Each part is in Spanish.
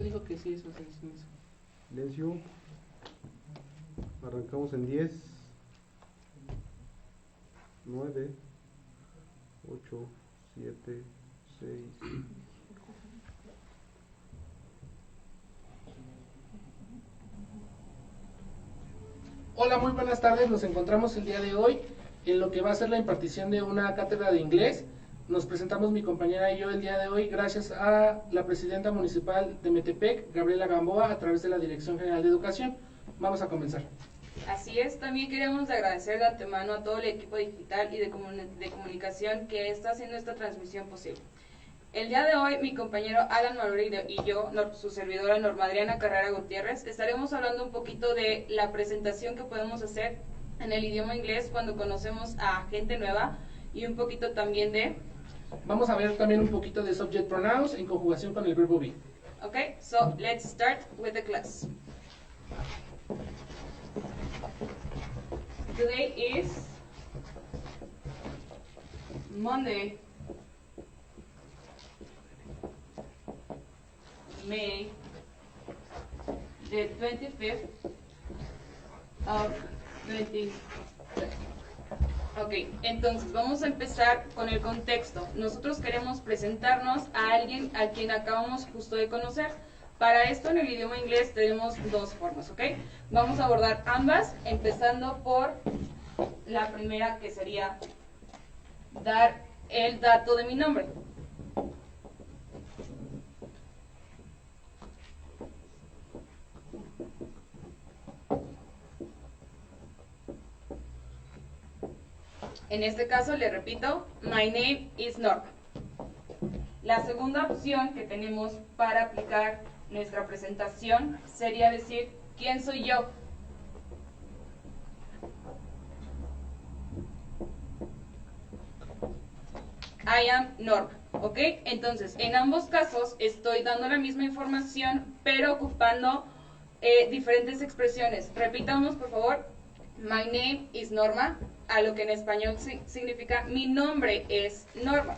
Dijo que sí, eso es eso. Silencio. Arrancamos en 10, 9, 8, 7, 6. Hola, muy buenas tardes. Nos encontramos el día de hoy en lo que va a ser la impartición de una cátedra de inglés. Nos presentamos mi compañera y yo el día de hoy gracias a la presidenta municipal de Metepec, Gabriela Gamboa, a través de la Dirección General de Educación. Vamos a comenzar. Así es, también queremos agradecer de antemano a todo el equipo digital y de comunicación que está haciendo esta transmisión posible. El día de hoy, mi compañero Alan Mallory y yo, su servidora Norma Adriana Carrera Gutiérrez, estaremos hablando un poquito de la presentación que podemos hacer en el idioma inglés cuando conocemos a gente nueva y un poquito también de... Vamos a ver también un poquito de subject pronouns en conjugación con el verbo be. Okay, so let's start with the class. Today is Monday, May the 25th of 2020. Ok, entonces vamos a empezar con el contexto. Nosotros queremos presentarnos a alguien a quien acabamos justo de conocer. Para esto en el idioma inglés tenemos dos formas, ¿ok? Vamos a abordar ambas, empezando por la primera, que sería dar el dato de mi nombre. En este caso le repito, my name is Norma. La segunda opción que tenemos para aplicar nuestra presentación sería decir, ¿quién soy yo? I am Norma, ¿ok? Entonces, en ambos casos estoy dando la misma información, pero ocupando diferentes expresiones. Repitamos, por favor, my name is Norma, a lo que en español significa mi nombre es Norma.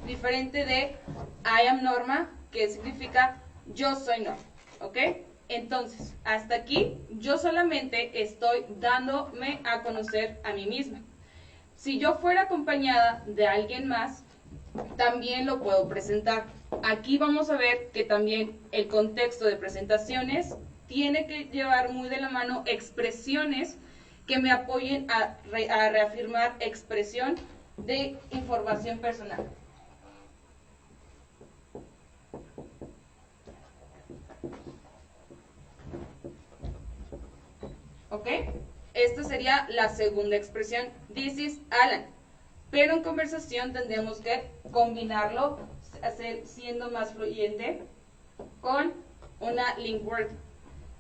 Diferente de I am Norma, que significa yo soy Norma, ¿ok? Entonces, hasta aquí yo solamente estoy dándome a conocer a mí misma. Si yo fuera acompañada de alguien más, también lo puedo presentar. Aquí vamos a ver que también el contexto de presentaciones tiene que llevar muy de la mano expresiones que me apoyen a reafirmar expresión de información personal. ¿Ok? Esta sería la segunda expresión. This is Alan. Pero en conversación tendríamos que combinarlo, siendo más fluyente, con una link word.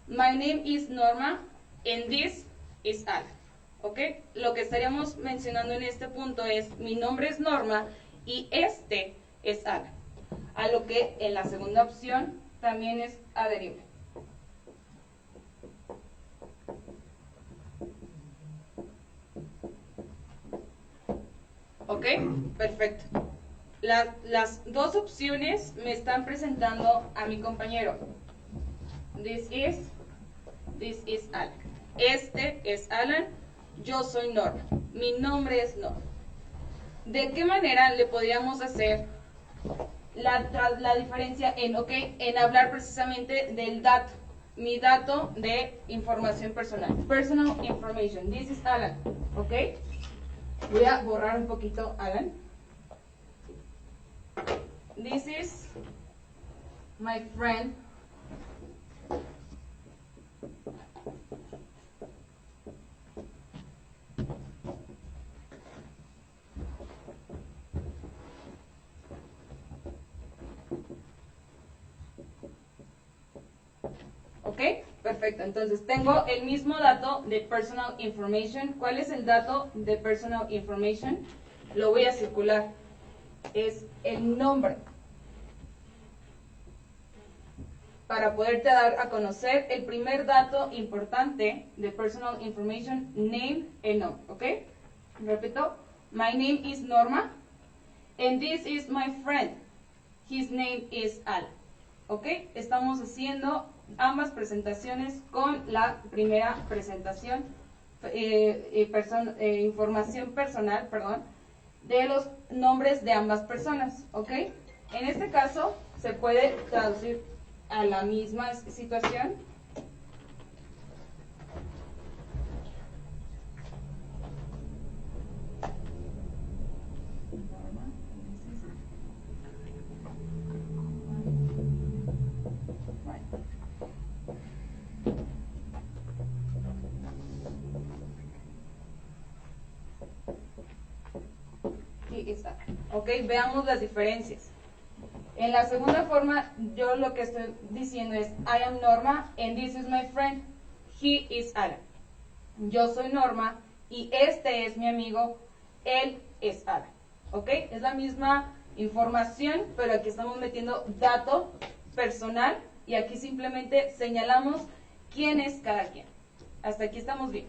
My name is Norma and this is Alan. ¿Ok? Lo que estaríamos mencionando en este punto es, mi nombre es Norma y este es Alan. A lo que en la segunda opción también es adherible. ¿Ok? Perfecto. Las dos opciones me están presentando a mi compañero. This is Alan. Este es Alan. Yo soy Norma. Mi nombre es Norma. ¿De qué manera le podríamos hacer la diferencia en hablar precisamente del dato? Mi dato de información personal. Personal information. This is Alan. ¿Ok? Voy a borrar un poquito Alan. This is my friend. ¿Ok? Perfecto. Entonces tengo el mismo dato de personal information. ¿Cuál es el dato de personal information? Lo voy a circular. Es el nombre. Para poderte dar a conocer el primer dato importante de personal information, name, el nombre. ¿Ok? Repito. My name is Norma. And this is my friend. His name is Alan. ¿ok? Estamos haciendo ambas presentaciones con la primera presentación, información personal, perdón, de los nombres de ambas personas, ¿ok? En este caso se puede traducir a la misma situación. Y está. Ok, veamos las diferencias. En la segunda forma, yo lo que estoy diciendo es I am Norma and this is my friend. He is Alan. Yo soy Norma y este es mi amigo. Él es Alan. ¿Ok? Es la misma información, pero aquí estamos metiendo dato personal y aquí simplemente señalamos quién es cada quien. Hasta aquí estamos bien.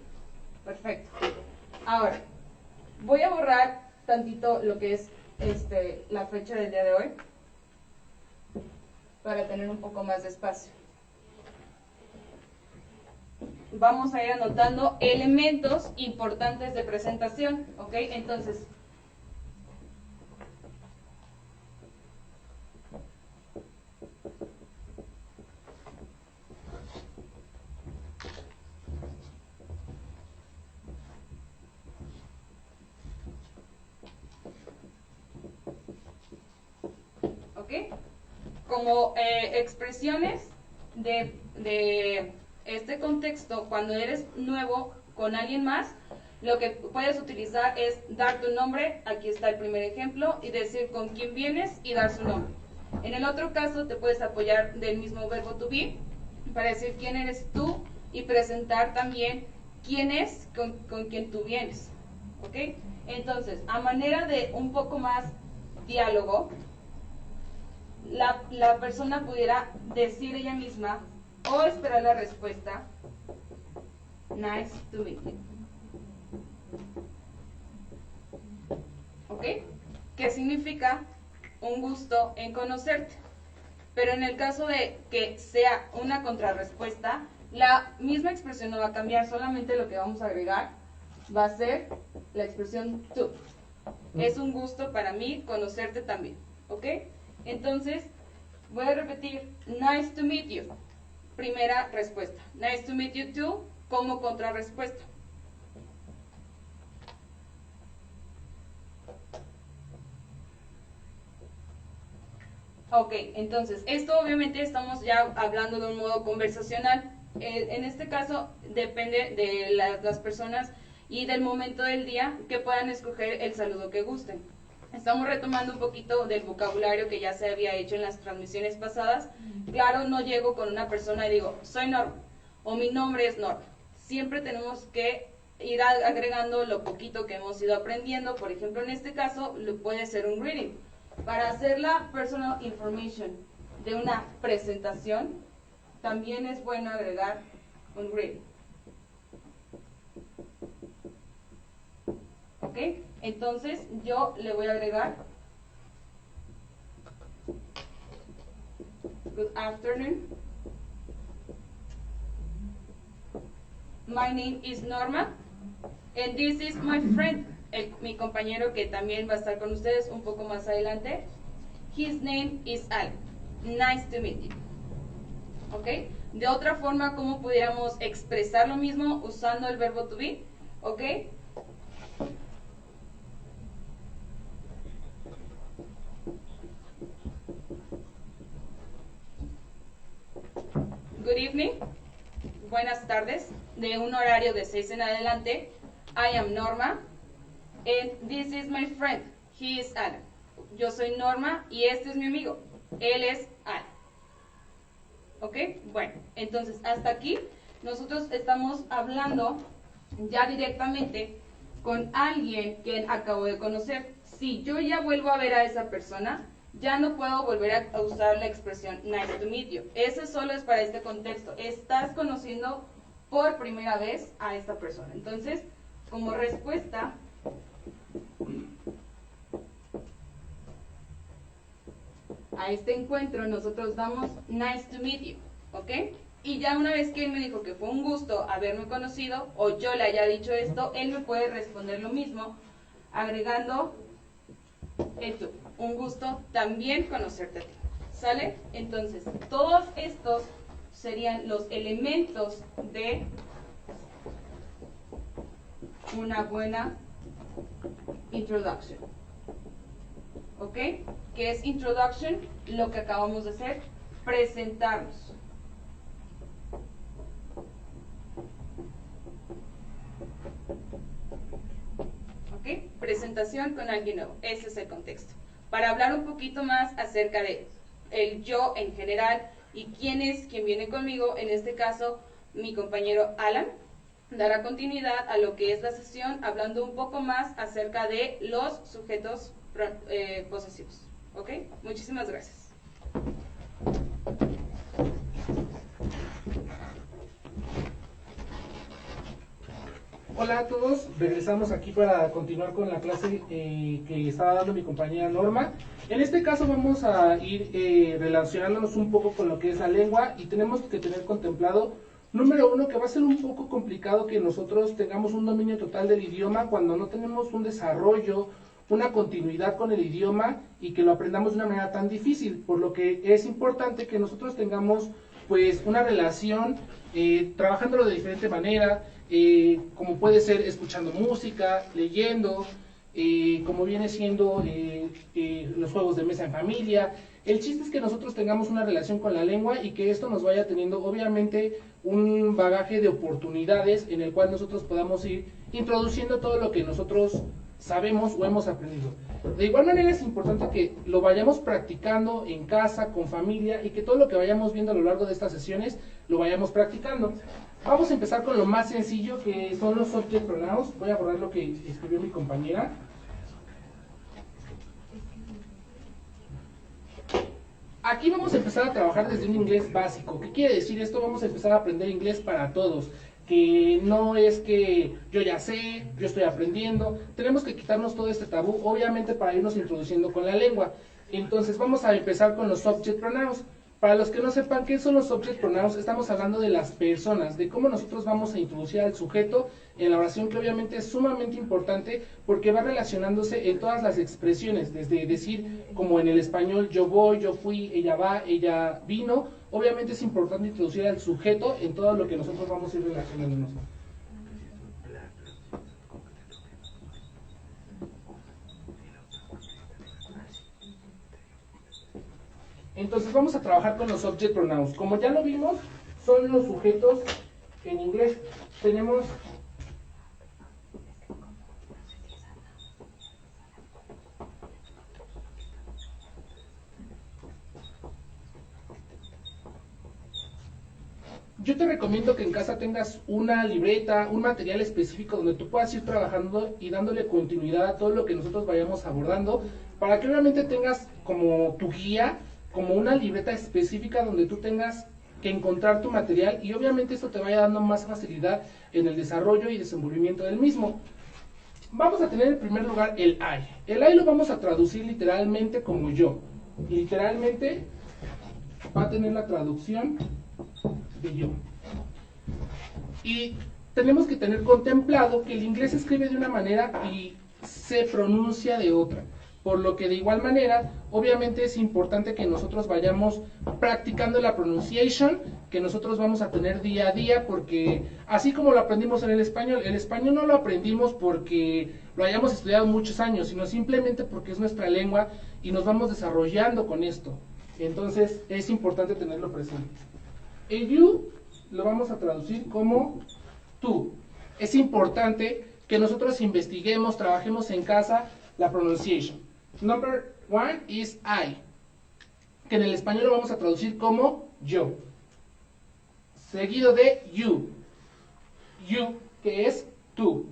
Perfecto. Ahora, voy a borrar tantito lo que es la fecha del día de hoy para tener un poco más de espacio. Vamos a ir anotando elementos importantes de presentación, ¿ok? Entonces, ¿ok? Como expresiones de este contexto, cuando eres nuevo con alguien más, lo que puedes utilizar es dar tu nombre, aquí está el primer ejemplo, y decir con quién vienes y dar su nombre. En el otro caso te puedes apoyar del mismo verbo to be para decir quién eres tú y presentar también quién es con quien tú vienes. ¿Ok? Entonces, a manera de un poco más diálogo, la persona pudiera decir ella misma o esperar la respuesta. Nice to meet you. ¿Ok? ¿Qué significa? Un gusto en conocerte. Pero en el caso de que sea una contrarrespuesta, la misma expresión no va a cambiar, solamente lo que vamos a agregar va a ser la expresión to. Es un gusto para mí conocerte también. ¿Ok? Entonces, voy a repetir, nice to meet you. Primera respuesta. Nice to meet you too, como contrarrespuesta. Ok, entonces, esto obviamente estamos ya hablando de un modo conversacional. En este caso, depende de las personas y del momento del día que puedan escoger el saludo que gusten. Estamos retomando un poquito del vocabulario que ya se había hecho en las transmisiones pasadas. Claro, no llego con una persona y digo, soy Norma, o mi nombre es Norma. Siempre tenemos que ir agregando lo poquito que hemos ido aprendiendo. Por ejemplo, en este caso, puede ser un greeting. Para hacer la personal information de una presentación, también es bueno agregar un greeting. ¿Ok? Entonces, yo le voy a agregar Good afternoon. My name is Norma. And this is my friend. Mi compañero que también va a estar con ustedes un poco más adelante. His name is Al. Nice to meet you. ¿Ok? De otra forma, ¿cómo pudiéramos expresar lo mismo usando el verbo to be? ¿Ok? Good evening. Buenas tardes. De un horario de 6 en adelante. I am Norma. And this is my friend. He is Alan. Yo soy Norma y este es mi amigo. Él es Alan. ¿Ok? Bueno, entonces hasta aquí nosotros estamos hablando ya directamente con alguien que acabo de conocer. Si yo ya vuelvo a ver a esa persona, ya no puedo volver a usar la expresión nice to meet you. Ese solo es para este contexto. Estás conociendo por primera vez a esta persona. Entonces, como respuesta, a este encuentro, nosotros damos nice to meet you, ¿ok? Y ya una vez que él me dijo que fue un gusto haberme conocido, o yo le haya dicho esto, él me puede responder lo mismo, agregando esto, un gusto también conocerte a ti, ¿sale? Entonces, todos estos serían los elementos de una buena introduction, ¿ok? ¿Qué es introduction? Lo que acabamos de hacer, presentarnos. ¿Ok? Presentación con alguien nuevo, ese es el contexto. Para hablar un poquito más acerca de el yo en general y quién viene conmigo, en este caso mi compañero Alan, dará continuidad a lo que es la sesión hablando un poco más acerca de los sujetos posesivos. ¿Ok? Muchísimas gracias. Hola a todos, regresamos aquí para continuar con la clase que estaba dando mi compañera Norma. En este caso vamos a ir relacionándonos un poco con lo que es la lengua y tenemos que tener contemplado, número uno, que va a ser un poco complicado que nosotros tengamos un dominio total del idioma cuando no tenemos un desarrollo, una continuidad con el idioma y que lo aprendamos de una manera tan difícil, por lo que es importante que nosotros tengamos pues una relación trabajándolo de diferente manera, como puede ser escuchando música, leyendo, como viene siendo los juegos de mesa en familia. El chiste es que nosotros tengamos una relación con la lengua y que esto nos vaya teniendo obviamente un bagaje de oportunidades en el cual nosotros podamos ir introduciendo todo lo que nosotros sabemos o hemos aprendido. De igual manera es importante que lo vayamos practicando en casa, con familia, y que todo lo que vayamos viendo a lo largo de estas sesiones lo vayamos practicando. Vamos a empezar con lo más sencillo, que son los subject pronouns. Voy a borrar lo que escribió mi compañera. Aquí vamos a empezar a trabajar desde un inglés básico. ¿Qué quiere decir esto? Vamos a empezar a aprender inglés para todos. Que no es que yo ya sé, yo estoy aprendiendo. Tenemos que quitarnos todo este tabú, obviamente, para irnos introduciendo con la lengua. Entonces vamos a empezar con los subject pronouns. Para los que no sepan qué son los subject pronouns, estamos hablando de las personas, de cómo nosotros vamos a introducir al sujeto en la oración, que obviamente es sumamente importante porque va relacionándose en todas las expresiones, desde decir como en el español yo voy, yo fui, ella va, ella vino. Obviamente es importante introducir al sujeto en todo lo que nosotros vamos a ir relacionándonos. Entonces vamos a trabajar con los subject pronouns. Como ya lo vimos, son los sujetos en inglés. Tenemos yo te recomiendo que en casa tengas una libreta, un material específico donde tú puedas ir trabajando y dándole continuidad a todo lo que nosotros vayamos abordando, para que obviamente tengas como tu guía, como una libreta específica donde tú tengas que encontrar tu material, y obviamente esto te vaya dando más facilidad en el desarrollo y desenvolvimiento del mismo. Vamos a tener en primer lugar el I. El I lo vamos a traducir literalmente como yo. Literalmente va a tener la traducción de yo. Y tenemos que tener contemplado que el inglés se escribe de una manera y se pronuncia de otra, por lo que de igual manera obviamente es importante que nosotros vayamos practicando la pronunciation que nosotros vamos a tener día a día, porque así como lo aprendimos en el español no lo aprendimos porque lo hayamos estudiado muchos años, sino simplemente porque es nuestra lengua y nos vamos desarrollando con esto. Entonces es importante tenerlo presente. El you lo vamos a traducir como tú. Es importante que nosotros investiguemos, trabajemos en casa la pronunciation. Number one is I, que en el español lo vamos a traducir como yo. Seguido de you. You, que es tú.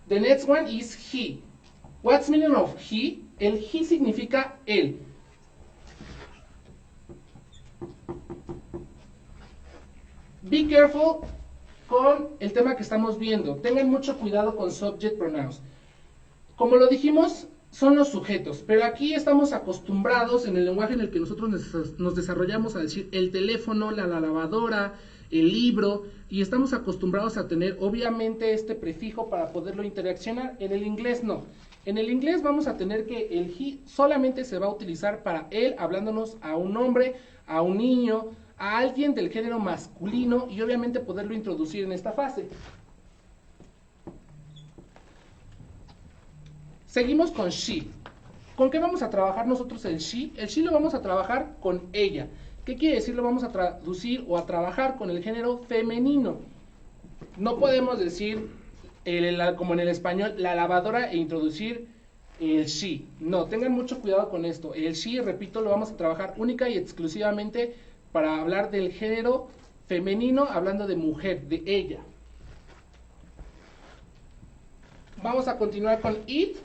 The next one is he. What's the meaning of he? El he significa él. Be careful con el tema que estamos viendo. Tengan mucho cuidado con subject pronouns. Como lo dijimos, son los sujetos, pero aquí estamos acostumbrados en el lenguaje en el que nosotros nos desarrollamos a decir el teléfono, la lavadora, el libro, y estamos acostumbrados a tener obviamente este prefijo para poderlo interaccionar. En el inglés no. En el inglés vamos a tener que el he solamente se va a utilizar para él, hablándonos a un hombre, a un niño, a alguien del género masculino, y obviamente poderlo introducir en esta fase. Seguimos con she. ¿Con qué vamos a trabajar nosotros el she? El she lo vamos a trabajar con ella. ¿Qué quiere decir? Lo vamos a traducir o a trabajar con el género femenino. No podemos decir, como en el español, la lavadora e introducir el she. No, tengan mucho cuidado con esto. El she, repito, lo vamos a trabajar única y exclusivamente para hablar del género femenino, hablando de mujer, de ella. Vamos a continuar con it.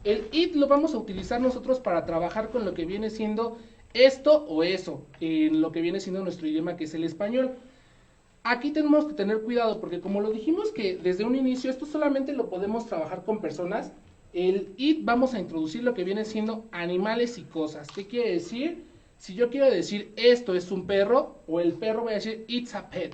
El it lo vamos a utilizar nosotros para trabajar con lo que viene siendo esto o eso, en lo que viene siendo nuestro idioma, que es el español. Aquí tenemos que tener cuidado porque, como lo dijimos que desde un inicio, esto solamente lo podemos trabajar con personas. El it vamos a introducir lo que viene siendo animales y cosas. ¿Qué quiere decir? Si yo quiero decir esto es un perro, o el perro, voy a decir it's a pet.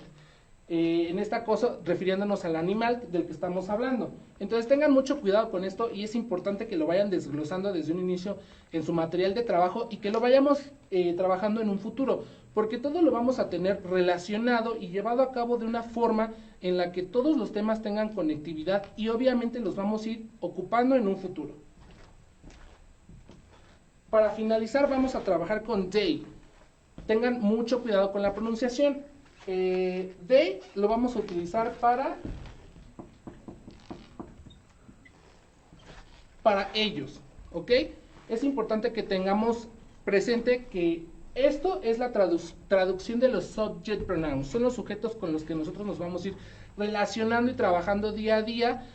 En esta cosa refiriéndonos al animal del que estamos hablando. Entonces tengan mucho cuidado con esto, y es importante que lo vayan desglosando desde un inicio en su material de trabajo, y que lo vayamos trabajando en un futuro, porque todo lo vamos a tener relacionado y llevado a cabo de una forma en la que todos los temas tengan conectividad, y obviamente los vamos a ir ocupando en un futuro. Para finalizar vamos a trabajar con they. Tengan mucho cuidado con la pronunciación. They lo vamos a utilizar para ellos, ¿ok? Es importante que tengamos presente que esto es la traducción de los subject pronouns. Son los sujetos con los que nosotros nos vamos a ir relacionando y trabajando día a día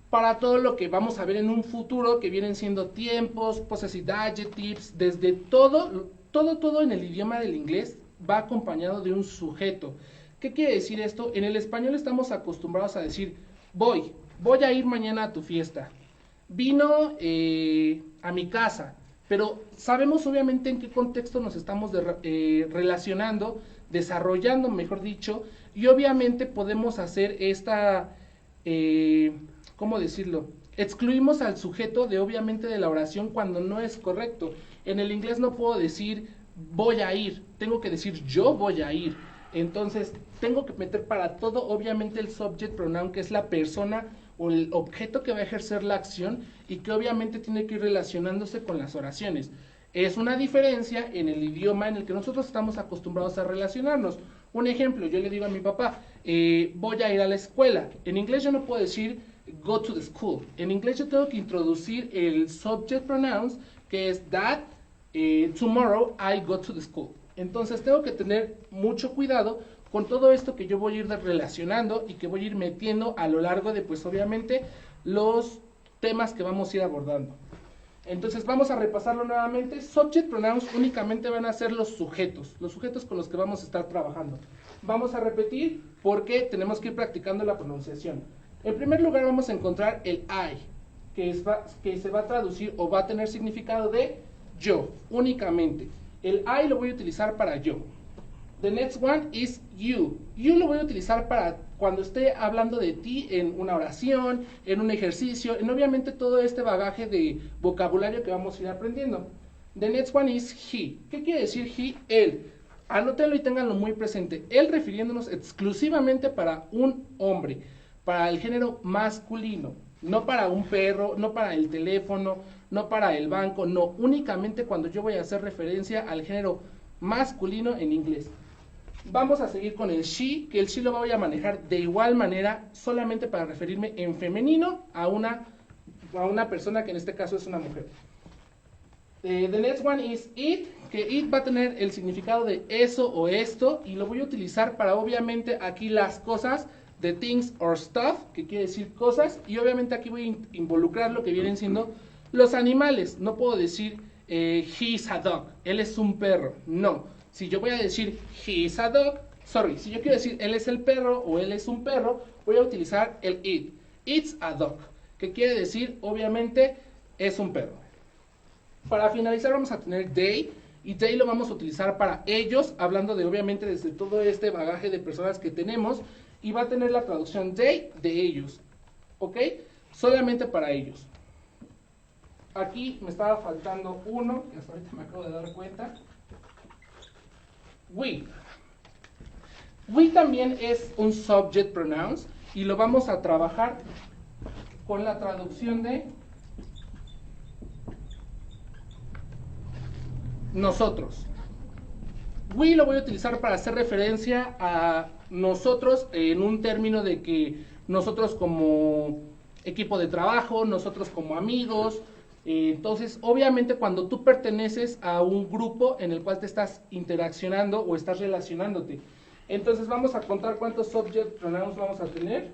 para todo lo que vamos a ver en un futuro, que vienen siendo tiempos, possessive adjectives, desde todo en el idioma del inglés va acompañado de un sujeto. ¿Qué quiere decir esto? En el español estamos acostumbrados a decir voy a ir mañana a tu fiesta, vino a mi casa, pero sabemos obviamente en qué contexto nos estamos relacionando, desarrollando, mejor dicho, y obviamente podemos hacer esta, ¿cómo decirlo? Excluimos al sujeto de obviamente de la oración cuando no es correcto. En el inglés no puedo decir voy a ir, tengo que decir yo voy a ir. Entonces tengo que meter para todo obviamente el subject pronoun, que es la persona o el objeto que va a ejercer la acción, y que obviamente tiene que ir relacionándose con las oraciones. Es una diferencia en el idioma en el que nosotros estamos acostumbrados a relacionarnos. Un ejemplo, yo le digo a mi papá, voy a ir a la escuela. En inglés yo no puedo decir go to the school. En inglés yo tengo que introducir el subject pronouns, que es that, tomorrow I go to the school. Entonces tengo que tener mucho cuidado con todo esto que yo voy a ir relacionando y que voy a ir metiendo a lo largo de, pues obviamente, los temas que vamos a ir abordando. Entonces vamos a repasarlo nuevamente. Subject pronouns únicamente van a ser los sujetos con los que vamos a estar trabajando. Vamos a repetir porque tenemos que ir practicando la pronunciación. En primer lugar vamos a encontrar el I, que se va a traducir o va a tener significado de yo, únicamente. El I lo voy a utilizar para yo. The next one is you. You lo voy a utilizar para cuando esté hablando de ti en una oración, en un ejercicio, en obviamente todo este bagaje de vocabulario que vamos a ir aprendiendo. The next one is he. ¿Qué quiere decir he? Él. Anótenlo y ténganlo muy presente. Él refiriéndonos exclusivamente para un hombre, para el género masculino. No para un perro, no para el teléfono, no para el banco, no. Únicamente cuando yo voy a hacer referencia al género masculino en inglés. Vamos a seguir con el she, que el she lo voy a manejar de igual manera, solamente para referirme en femenino a una persona que en este caso es una mujer. The next one is it, que it va a tener el significado de eso o esto, y lo voy a utilizar para obviamente aquí las cosas, the things or stuff, que quiere decir cosas, y obviamente aquí voy a involucrar lo que vienen siendo los animales. No puedo decir he is a dog, él es un perro, no. Si yo voy a decir he is a dog, Si yo quiero decir él es el perro o él es un perro, voy a utilizar el it. It's a dog, que quiere decir, obviamente, es un perro. Para finalizar vamos a tener they, y they lo vamos a utilizar para ellos, hablando de, obviamente, desde todo este bagaje de personas que tenemos, y va a tener la traducción they, de ellos, ¿ok? Solamente para ellos. Aquí me estaba faltando uno, que hasta ahorita me acabo de dar cuenta. We. We también es un subject pronouns, y lo vamos a trabajar con la traducción de nosotros. We lo voy a utilizar para hacer referencia a nosotros en un término de que nosotros como equipo de trabajo, nosotros como amigos. Entonces, obviamente, cuando tú perteneces a un grupo en el cual te estás interaccionando o estás relacionándote. Entonces, vamos a contar cuántos subject pronouns vamos a tener.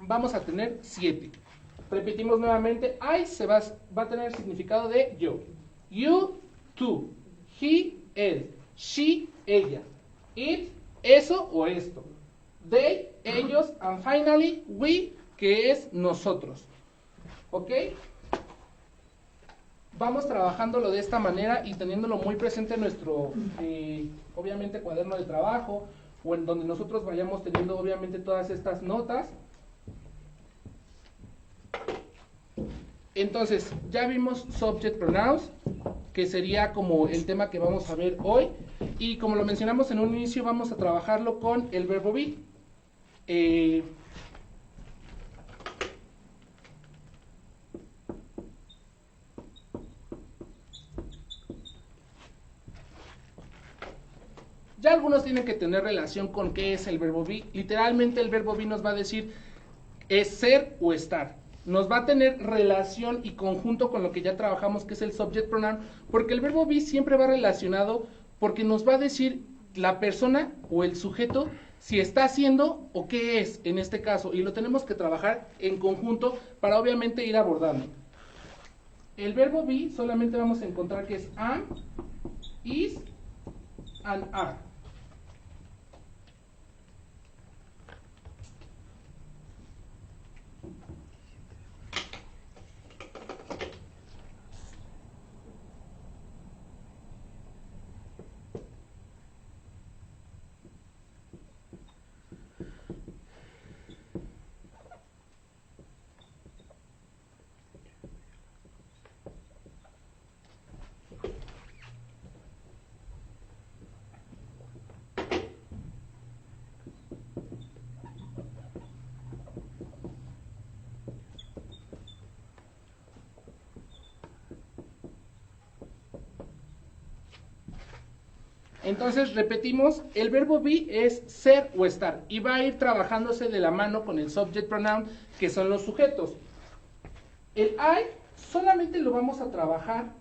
Vamos a tener 7. Repetimos nuevamente. I va a tener el significado de yo. You, tú. He, él. She, ella. It, eso o esto. They, ellos. And finally, we, que es nosotros. ¿Ok? Vamos trabajándolo de esta manera y teniéndolo muy presente en nuestro, obviamente, cuaderno de trabajo, o en donde nosotros vayamos teniendo, obviamente, todas estas notas. Entonces, ya vimos subject pronouns, que sería como el tema que vamos a ver hoy, y como lo mencionamos en un inicio, vamos a trabajarlo con el verbo be. Ya algunos tienen que tener relación con qué es el verbo be. Literalmente el verbo be nos va a decir es ser o estar. Nos va a tener relación y conjunto con lo que ya trabajamos, que es el subject pronoun, porque el verbo be siempre va relacionado, porque nos va a decir la persona o el sujeto si está haciendo o qué es en este caso, y lo tenemos que trabajar en conjunto para obviamente ir abordando. El verbo be solamente vamos a encontrar que es am, is, and are. Entonces, repetimos, el verbo be es ser o estar, y va a ir trabajándose de la mano con el subject pronoun, que son los sujetos. El I solamente lo vamos a trabajar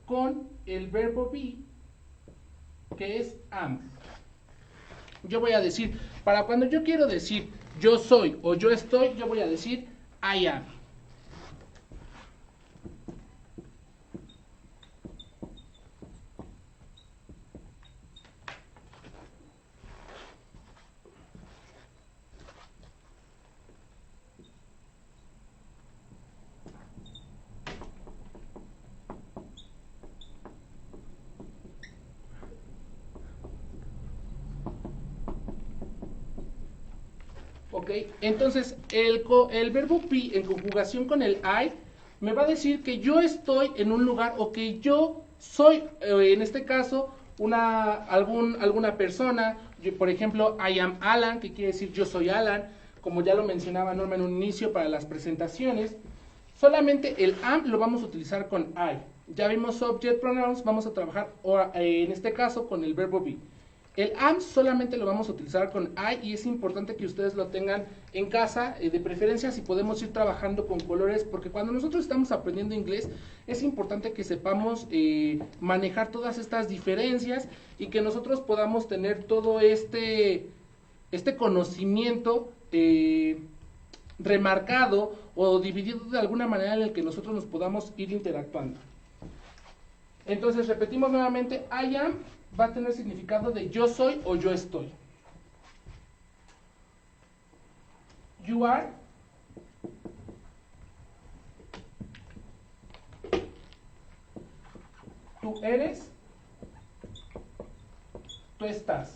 con el verbo be, que es am. Yo voy a decir, para cuando yo quiero decir yo soy o yo estoy, yo voy a decir I am. Ok, entonces el verbo be en conjugación con el I me va a decir que yo estoy en un lugar o que yo soy, en este caso, alguna persona. Yo, por ejemplo, I am Alan, que quiere decir yo soy Alan, como ya lo mencionaba Norma en un inicio para las presentaciones. Solamente el am lo vamos a utilizar con I. Ya vimos subject pronouns, vamos a trabajar en este caso con el verbo be. El am solamente lo vamos a utilizar con I, y es importante que ustedes lo tengan en casa, de preferencia si podemos ir trabajando con colores, porque cuando nosotros estamos aprendiendo inglés es importante que sepamos manejar todas estas diferencias y que nosotros podamos tener todo este conocimiento remarcado o dividido de alguna manera en el que nosotros nos podamos ir interactuando. Entonces repetimos nuevamente, I am va a tener significado de yo soy o yo estoy. You are, tú eres, tú estás.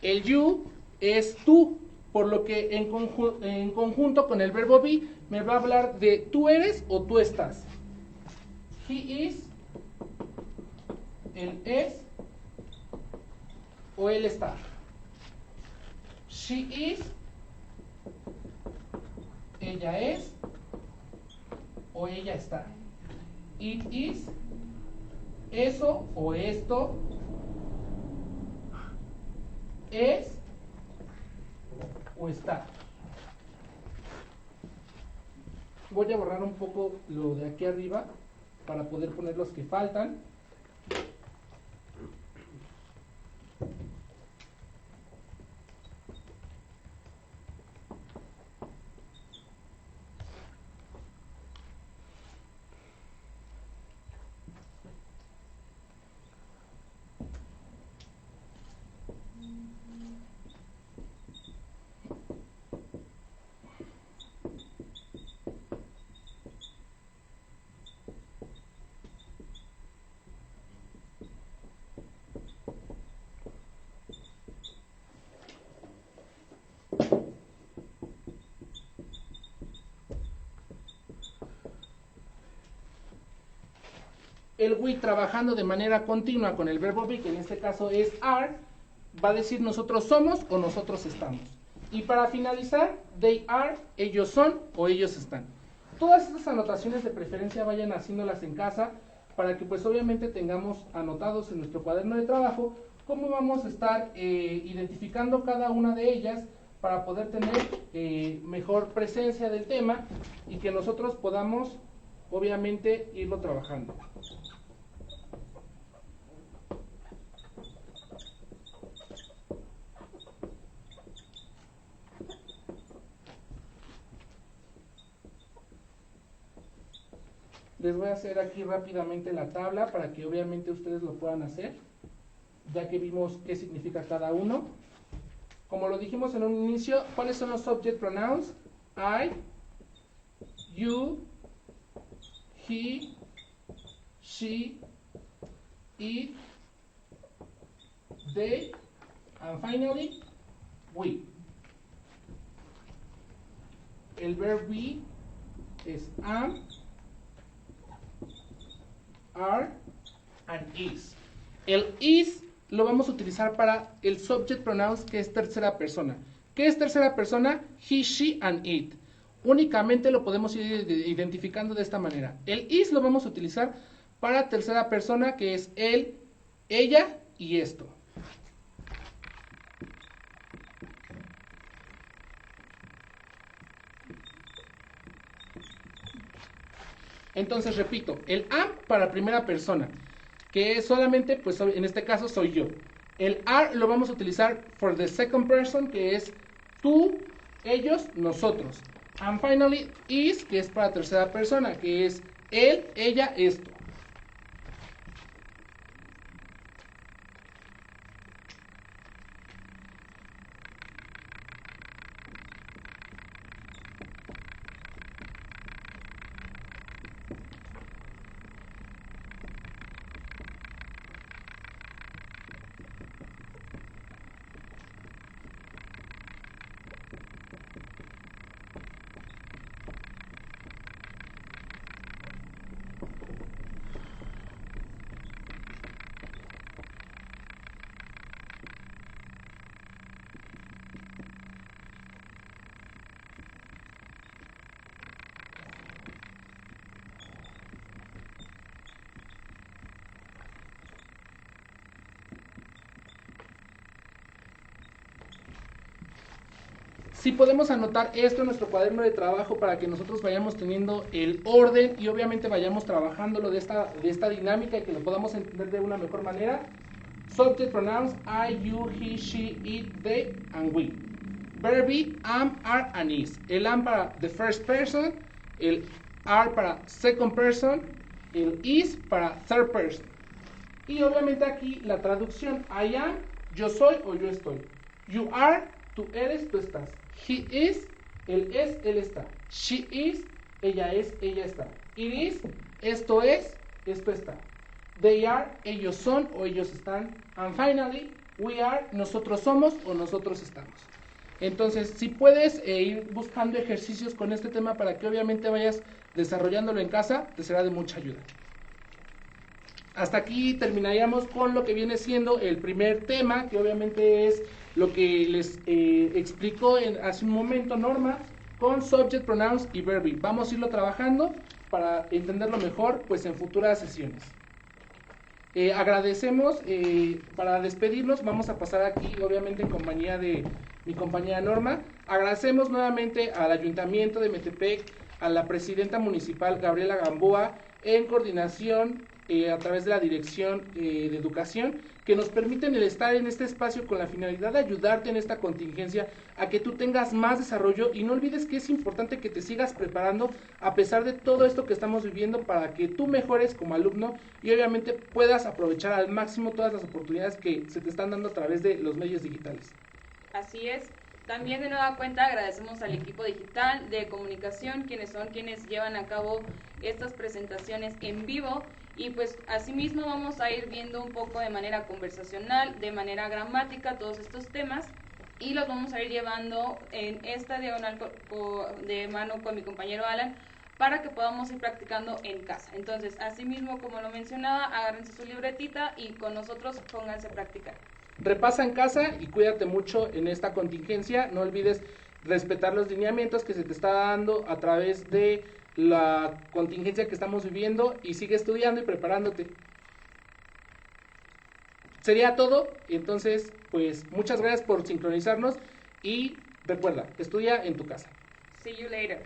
El you es tú, por lo que en conjunto con el verbo be me va a hablar de tú eres o tú estás. He is, él es o él está. She is, ella es o ella está. It is, eso o esto es o está. Voy a borrar un poco lo de aquí arriba para poder poner los que faltan. El we trabajando de manera continua con el verbo be, que en este caso es are, va a decir nosotros somos o nosotros estamos. Y para finalizar, they are, ellos son o ellos están. Todas estas anotaciones de preferencia vayan haciéndolas en casa para que pues obviamente tengamos anotados en nuestro cuaderno de trabajo cómo vamos a estar identificando cada una de ellas para poder tener mejor presencia del tema y que nosotros podamos obviamente irlo trabajando. Les voy a hacer aquí rápidamente la tabla para que obviamente ustedes lo puedan hacer, ya que vimos qué significa cada uno. Como lo dijimos en un inicio, ¿cuáles son los subject pronouns? I, you, he, she, it, they, and finally, we. El verbo be es am, are, and is. El is lo vamos a utilizar para el subject pronouns que es tercera persona. ¿Qué es tercera persona? He, she, and it. Únicamente lo podemos ir identificando de esta manera. El is lo vamos a utilizar para tercera persona que es él, ella y esto. Entonces repito, el am para primera persona, que es solamente, pues en este caso soy yo. El are lo vamos a utilizar for the second person, que es tú, ellos, nosotros. And finally, is, que es para tercera persona, que es él, ella, esto. Sí podemos anotar esto en nuestro cuaderno de trabajo para que nosotros vayamos teniendo el orden y obviamente vayamos trabajándolo de esta dinámica y que lo podamos entender de una mejor manera. Subject pronouns I, you, he, she, it, they, and we. Verbi, am, are, and is. El am para the first person, el are para second person, el is para third person. Y obviamente aquí la traducción, I am, yo soy o yo estoy. You are, tú eres, tú estás. He is, él es, él está. She is, ella es, ella está. It is, esto es, esto está. They are, ellos son o ellos están. And finally, we are, nosotros somos o nosotros estamos. Entonces, si puedes ir buscando ejercicios con este tema para que obviamente vayas desarrollándolo en casa, te será de mucha ayuda. Hasta aquí terminaríamos con lo que viene siendo el primer tema, que obviamente es lo que les explicó hace un momento Norma, con subject, pronouns y verbi. Vamos a irlo trabajando para entenderlo mejor pues en futuras sesiones. Agradecemos, para despedirnos, vamos a pasar aquí obviamente en compañía de mi compañera Norma. Agradecemos nuevamente al Ayuntamiento de Metepec, a la Presidenta Municipal Gabriela Gamboa, en coordinación a través de la Dirección de Educación, que nos permiten el estar en este espacio con la finalidad de ayudarte en esta contingencia a que tú tengas más desarrollo, y no olvides que es importante que te sigas preparando a pesar de todo esto que estamos viviendo para que tú mejores como alumno y obviamente puedas aprovechar al máximo todas las oportunidades que se te están dando a través de los medios digitales. Así es. También de nueva cuenta agradecemos al equipo digital de comunicación, quienes llevan a cabo estas presentaciones en vivo, y pues asimismo vamos a ir viendo un poco de manera conversacional, de manera gramática, todos estos temas, y los vamos a ir llevando en esta diagonal de mano con mi compañero Alan, para que podamos ir practicando en casa. Entonces, asimismo, como lo mencionaba, agárrense su libretita y con nosotros pónganse a practicar. Repasa en casa y cuídate mucho en esta contingencia. No olvides respetar los lineamientos que se te está dando a través de la contingencia que estamos viviendo, y sigue estudiando y preparándote. Sería todo. Entonces, pues muchas gracias por sincronizarnos y recuerda, estudia en tu casa. See you later.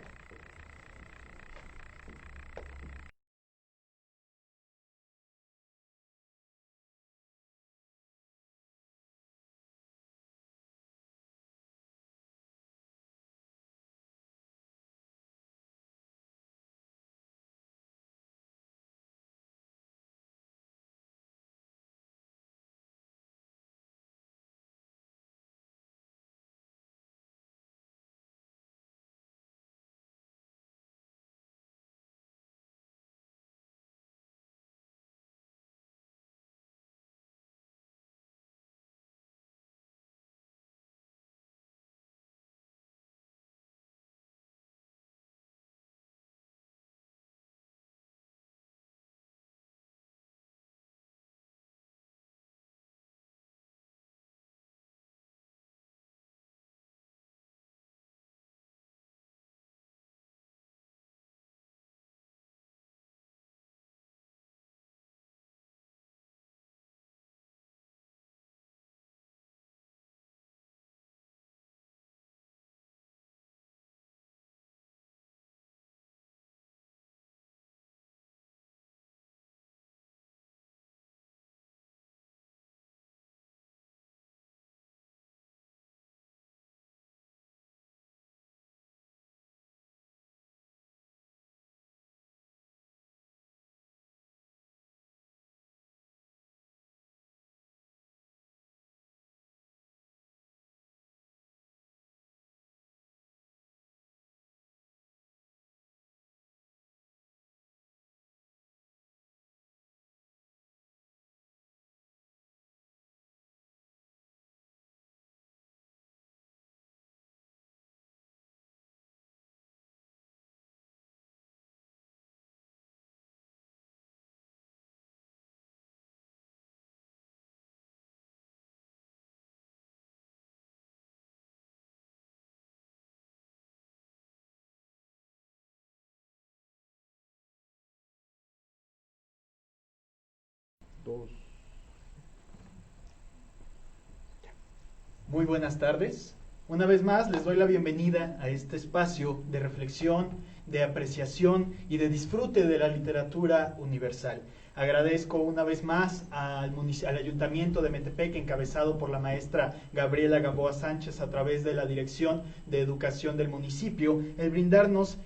Muy buenas tardes. Una vez más les doy la bienvenida a este espacio de reflexión, de apreciación y de disfrute de la literatura universal. Agradezco una vez más al Ayuntamiento de Metepec, encabezado por la maestra Gabriela Gamboa Sánchez a través de la Dirección de Educación del municipio, el brindarnos,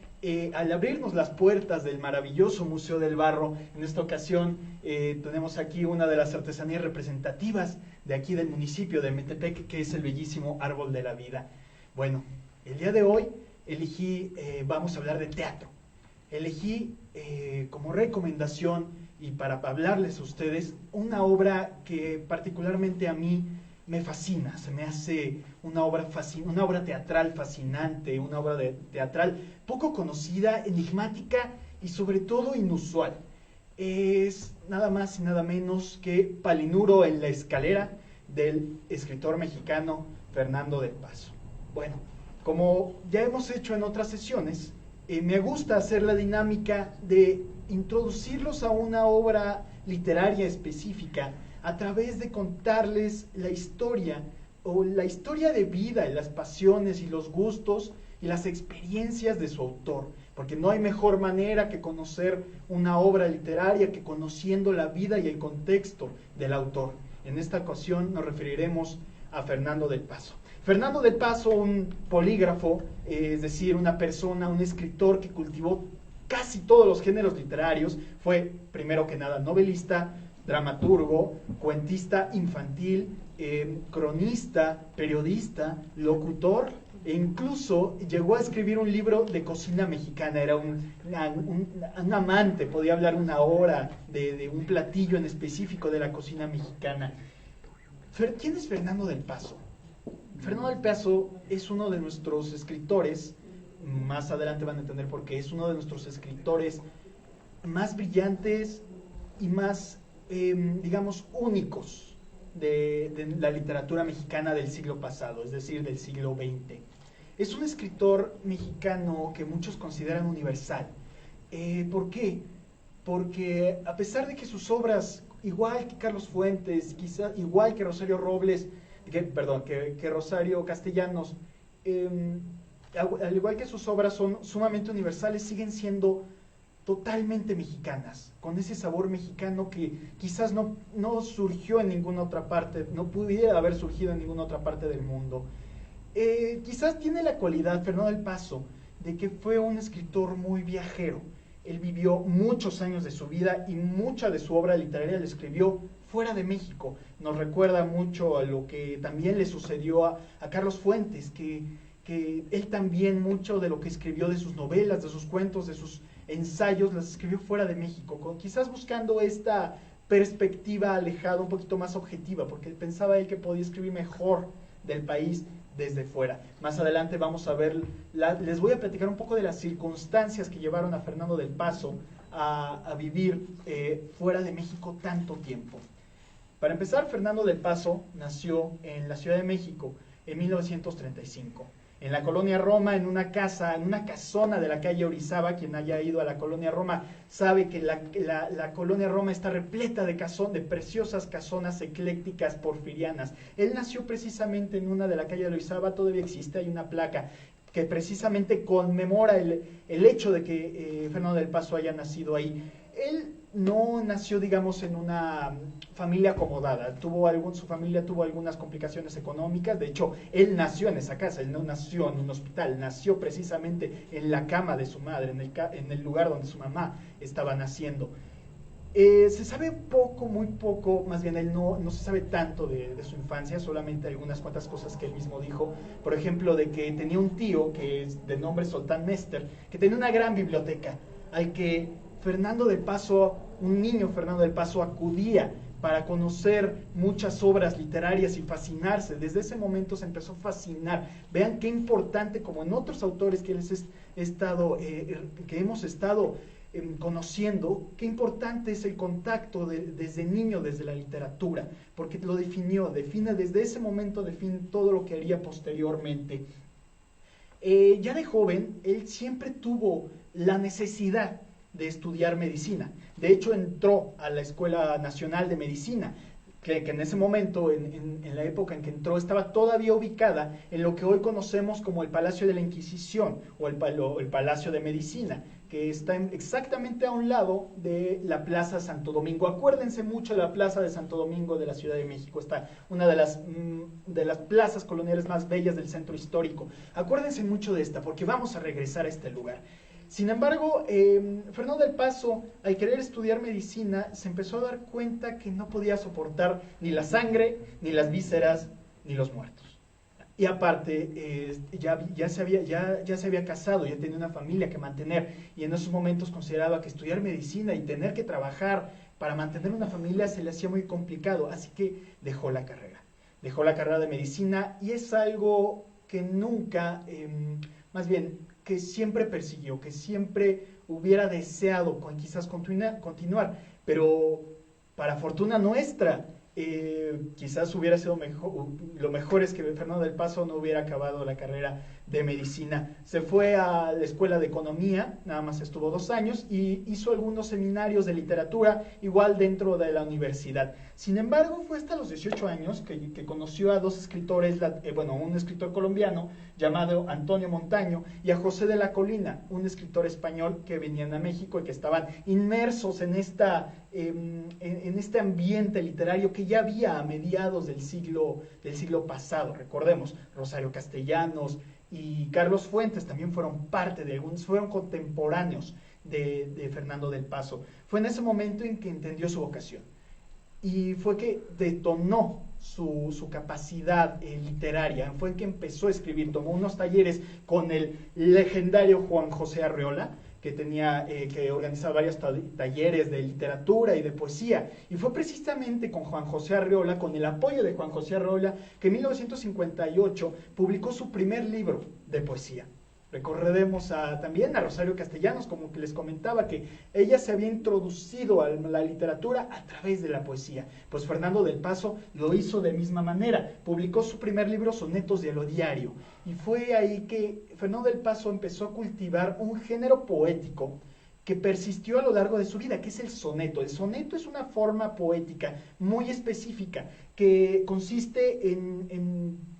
al abrirnos las puertas del maravilloso Museo del Barro. En esta ocasión tenemos aquí una de las artesanías representativas de aquí del municipio de Metepec, que es el bellísimo Árbol de la Vida. Bueno, el día de hoy vamos a hablar de teatro. Elegí como recomendación y para hablarles a ustedes una obra que particularmente a mí me fascina. Se me hace una obra teatral fascinante, una obra teatral poco conocida, enigmática y sobre todo inusual. Es nada más y nada menos que Palinuro en la escalera, del escritor mexicano Fernando del Paso. Bueno, como ya hemos hecho en otras sesiones, me gusta hacer la dinámica de introducirlos a una obra literaria específica a través de contarles la historia de vida, y las pasiones y los gustos y las experiencias de su autor, porque no hay mejor manera que conocer una obra literaria que conociendo la vida y el contexto del autor. En esta ocasión nos referiremos a Fernando del Paso. Fernando del Paso, un polígrafo, es decir, una persona, un escritor que cultivó casi todos los géneros literarios. Fue, primero que nada, novelista, dramaturgo, cuentista infantil, cronista, periodista, locutor, e incluso llegó a escribir un libro de cocina mexicana. Era un amante, podía hablar una hora de un platillo en específico de la cocina mexicana. ¿Quién es Fernando del Paso? Fernando del Paso es uno de nuestros escritores, más adelante van a entender por qué, es uno de nuestros escritores más brillantes y más, digamos, únicos de la literatura mexicana del siglo pasado, es decir, del siglo XX. Es un escritor mexicano que muchos consideran universal. ¿Por qué? Porque a pesar de que sus obras, igual que Carlos Fuentes, quizá igual que Rosario Robles, que Rosario Castellanos, al igual que sus obras son sumamente universales, siguen siendo totalmente mexicanas, con ese sabor mexicano que quizás no surgió en ninguna otra parte, no pudiera haber surgido en ninguna otra parte del mundo. Quizás tiene la cualidad, Fernando del Paso, de que fue un escritor muy viajero. Él vivió muchos años de su vida y mucha de su obra literaria la escribió fuera de México. Nos recuerda mucho a lo que también le sucedió a Carlos Fuentes, que él también mucho de lo que escribió, de sus novelas, de sus cuentos, de sus ensayos, las escribió fuera de México, quizás buscando esta perspectiva alejada, un poquito más objetiva, porque pensaba él que podía escribir mejor del país desde fuera. Más adelante vamos a ver, les voy a platicar un poco de las circunstancias que llevaron a Fernando del Paso a vivir fuera de México tanto tiempo. Para empezar, Fernando del Paso nació en la Ciudad de México en 1935. En la colonia Roma, en una casona de la calle Orizaba. Quien haya ido a la colonia Roma sabe que la colonia Roma está repleta de preciosas casonas eclécticas porfirianas. Él nació precisamente en una de la calle de Orizaba, todavía existe, hay una placa que precisamente conmemora el hecho de que Fernando del Paso haya nacido ahí. Él no nació, digamos, en una familia acomodada. Su familia tuvo algunas complicaciones económicas. De hecho, él nació en esa casa, él no nació en un hospital, nació precisamente en la cama de su madre, en el lugar donde su mamá estaba naciendo. Se sabe poco, muy poco, más bien él no se sabe tanto de su infancia, solamente algunas cuantas cosas que él mismo dijo. Por ejemplo, de que tenía un tío que es de nombre Soltán Mester, que tenía una gran biblioteca, al que Fernando del Paso, un niño Fernando del Paso, acudía para conocer muchas obras literarias y fascinarse. Desde ese momento se empezó a fascinar. Vean qué importante, como en otros autores que hemos estado conociendo, qué importante es el contacto desde niño, desde la literatura, porque lo define desde ese momento, define todo lo que haría posteriormente. Ya de joven, él siempre tuvo la necesidad de estudiar medicina. De hecho, entró a la Escuela Nacional de Medicina. que en ese momento, en la época en que entró, estaba todavía ubicada en lo que hoy conocemos como el Palacio de la Inquisición o el Palacio de Medicina, que está exactamente a un lado de la Plaza Santo Domingo. Acuérdense mucho de la Plaza de Santo Domingo de la Ciudad de México, está una de las plazas coloniales más bellas del centro histórico. Acuérdense mucho de esta, porque vamos a regresar a este lugar. Sin embargo, Fernando del Paso, al querer estudiar medicina, se empezó a dar cuenta que no podía soportar ni la sangre, ni las vísceras, ni los muertos. Y aparte, ya se había casado, ya tenía una familia que mantener, y en esos momentos consideraba que estudiar medicina y tener que trabajar para mantener una familia se le hacía muy complicado, así que dejó la carrera. Dejó la carrera de medicina, y es algo que nunca, más bien, que siempre persiguió, que siempre hubiera deseado quizás continuar, pero para fortuna nuestra, quizás hubiera sido mejor. Lo mejor es que Fernando del Paso no hubiera acabado la carrera de medicina. Se fue a la escuela de economía, nada más estuvo 2 años, y hizo algunos seminarios de literatura, igual dentro de la universidad. Sin embargo, fue hasta los 18 años que conoció a 2 escritores, un escritor colombiano llamado Antonio Montaño, y a José de la Colina, un escritor español que venían a México y que estaban inmersos en este ambiente literario que ya había a mediados del siglo pasado. Recordemos, Rosario Castellanos y Carlos Fuentes también fueron fueron contemporáneos de Fernando del Paso. Fue en ese momento en que entendió su vocación, y fue que detonó su capacidad literaria. Fue que empezó a escribir, tomó unos talleres con el legendario Juan José Arreola, que organizaba varios talleres de literatura y de poesía, y fue precisamente con Juan José Arreola, con el apoyo de Juan José Arreola, que en 1958 publicó su primer libro de poesía. Recordemos también a Rosario Castellanos, como que les comentaba, que ella se había introducido a la literatura a través de la poesía. Pues Fernando del Paso lo hizo de misma manera. Publicó su primer libro, Sonetos de lo Diario. Y fue ahí que Fernando del Paso empezó a cultivar un género poético que persistió a lo largo de su vida, que es el soneto. El soneto es una forma poética muy específica que consiste en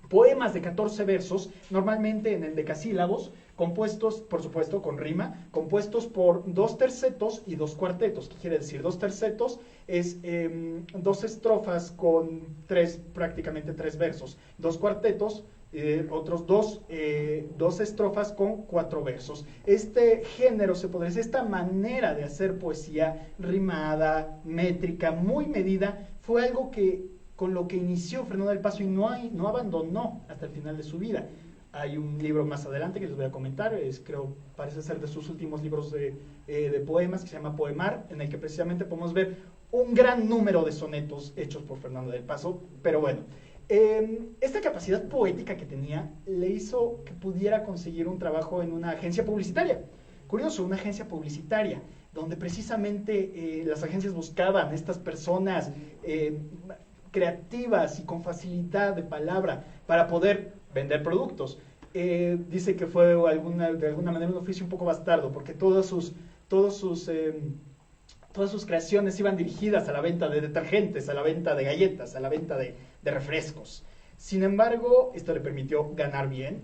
poemas de 14 versos, normalmente en endecasílabos, compuestos, por supuesto, con rima, compuestos por 2 tercetos y 2 cuartetos. ¿Qué quiere decir? 2 tercetos es 2 estrofas con prácticamente 3 versos. 2 cuartetos, otros 2 estrofas con 4 versos. Este género, se podría decir, esta manera de hacer poesía rimada, métrica, muy medida, fue algo con lo que inició Fernando del Paso y no abandonó hasta el final de su vida. Hay un libro más adelante que les voy a comentar, parece ser de sus últimos libros de poemas, que se llama Poemar, en el que precisamente podemos ver un gran número de sonetos hechos por Fernando del Paso. Pero bueno, esta capacidad poética que tenía le hizo que pudiera conseguir un trabajo en una agencia publicitaria. Curioso, una agencia publicitaria, donde precisamente las agencias buscaban estas personas creativas y con facilidad de palabra para poder vender productos. Dice que fue de alguna manera un oficio un poco bastardo, porque todas sus creaciones iban dirigidas a la venta de detergentes, a la venta de galletas, a la venta de refrescos. Sin embargo, esto le permitió ganar bien,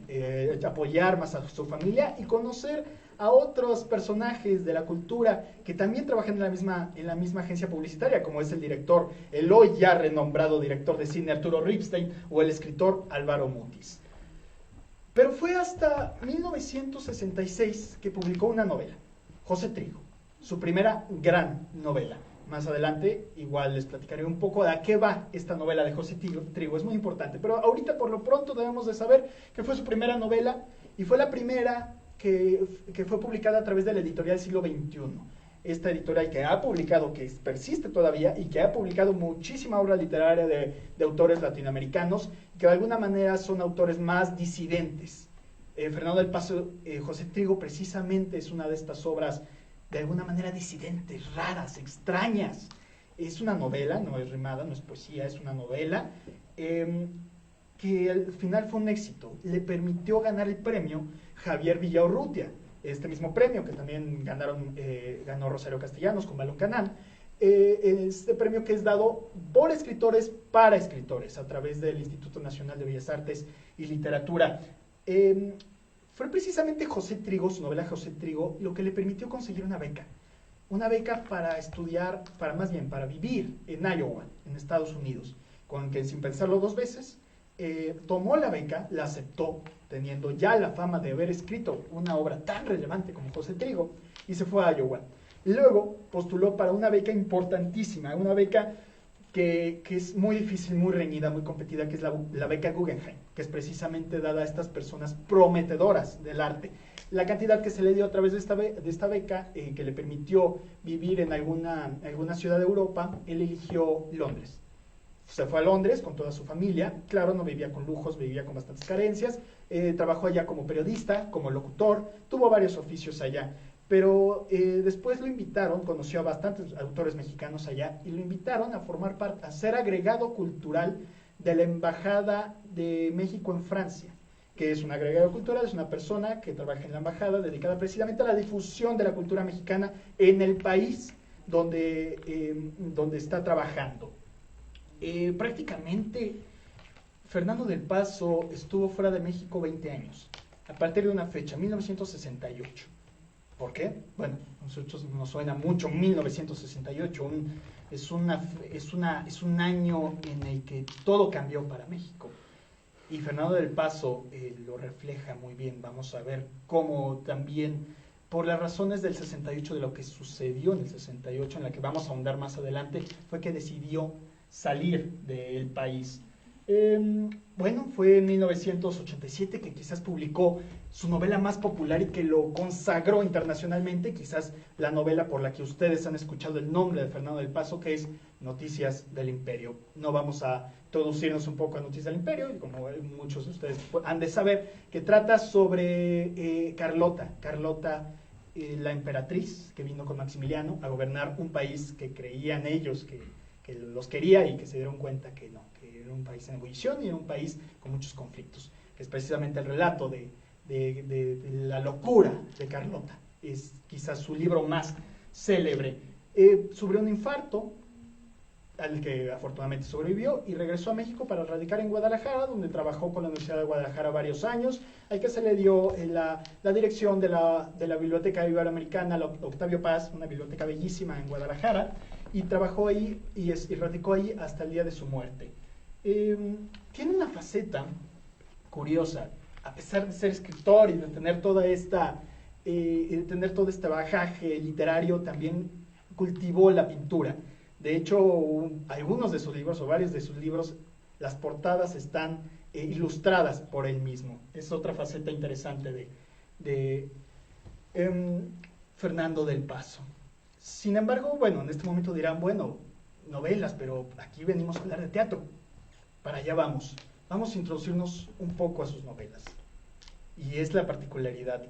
apoyar más a su familia y conocer a otros personajes de la cultura que también trabajan en la misma agencia publicitaria, como es el hoy ya renombrado director de cine Arturo Ripstein, o el escritor Álvaro Mutis. Pero fue hasta 1966 que publicó una novela, José Trigo, su primera gran novela. Más adelante igual les platicaré un poco de a qué va esta novela de José Trigo, es muy importante, pero ahorita por lo pronto debemos de saber que fue su primera novela, y fue la primera que fue publicada a través de la editorial Siglo XXI. Esta editorial que ha publicado, que persiste todavía, y que ha publicado muchísima obra literaria de autores latinoamericanos, que de alguna manera son autores más disidentes. Fernando del Paso, José Trigo precisamente es una de estas obras de alguna manera disidentes, raras, extrañas. Es una novela, no es rimada, no es poesía, es una novela que al final fue un éxito. Le permitió ganar el premio Javier Villaurrutia, este mismo premio que también ganó Rosario Castellanos con Balón Canal. este premio que es dado por escritores para escritores a través del Instituto Nacional de Bellas Artes y Literatura. Fue precisamente José Trigo, su novela José Trigo, lo que le permitió conseguir una beca para estudiar, para vivir en Iowa, en Estados Unidos, con que sin pensarlo dos veces, tomó la beca, la aceptó, teniendo ya la fama de haber escrito una obra tan relevante como José Trigo, y se fue a Iowa. Luego postuló para una beca importantísima, una beca que es muy difícil, muy reñida, muy competida, que es la beca Guggenheim, que es precisamente dada a estas personas prometedoras del arte. La cantidad que se le dio a través de esta beca, que le permitió vivir en alguna ciudad de Europa, él eligió Londres. Se fue a Londres con toda su familia, claro, no vivía con lujos, vivía con bastantes carencias, trabajó allá como periodista, como locutor, tuvo varios oficios allá, pero después lo invitaron, conoció a bastantes autores mexicanos allá, y lo invitaron a formar parte, a ser agregado cultural de la Embajada de México en Francia, que es un agregado cultural, es una persona que trabaja en la embajada dedicada precisamente a la difusión de la cultura mexicana en el país donde está trabajando. Prácticamente Fernando del Paso estuvo fuera de México 20 años, a partir de una fecha, 1968. ¿Por qué? Bueno, a nosotros nos suena mucho 1968, es un año en el que todo cambió para México. Y Fernando del Paso lo refleja muy bien. Vamos a ver cómo también, por las razones del 68, de lo que sucedió en el 68, en la que vamos a ahondar más adelante, fue que decidió salir del país. Bueno, fue en 1987 que quizás publicó su novela más popular y que lo consagró internacionalmente, quizás la novela por la que ustedes han escuchado el nombre de Fernando del Paso, que es Noticias del Imperio. No vamos a introducirnos un poco a Noticias del Imperio, como muchos de ustedes han de saber, que trata sobre Carlota, la emperatriz que vino con Maximiliano a gobernar un país que creían ellos que los quería, y que se dieron cuenta que no, que era un país en ebullición y era un país con muchos conflictos, que es precisamente el relato de la locura de Carlota. Es quizás su libro más célebre. Sufrió un infarto, al que afortunadamente sobrevivió, y regresó a México para radicar en Guadalajara, donde trabajó con la Universidad de Guadalajara varios años, al que se le dio la dirección de la Biblioteca Iberoamericana, la Octavio Paz, una biblioteca bellísima en Guadalajara, y trabajó ahí y radicó ahí hasta el día de su muerte. Tiene una faceta curiosa, a pesar de ser escritor y de tener todo este bagaje literario, también cultivó la pintura. De hecho, algunos de sus libros, o varios de sus libros, las portadas están ilustradas por él mismo. Es otra faceta interesante de Fernando del Paso. Sin embargo, bueno, en este momento dirán, bueno, novelas, pero aquí venimos a hablar de teatro. Para allá vamos. Vamos a introducirnos un poco a sus novelas. Y es la particularidad.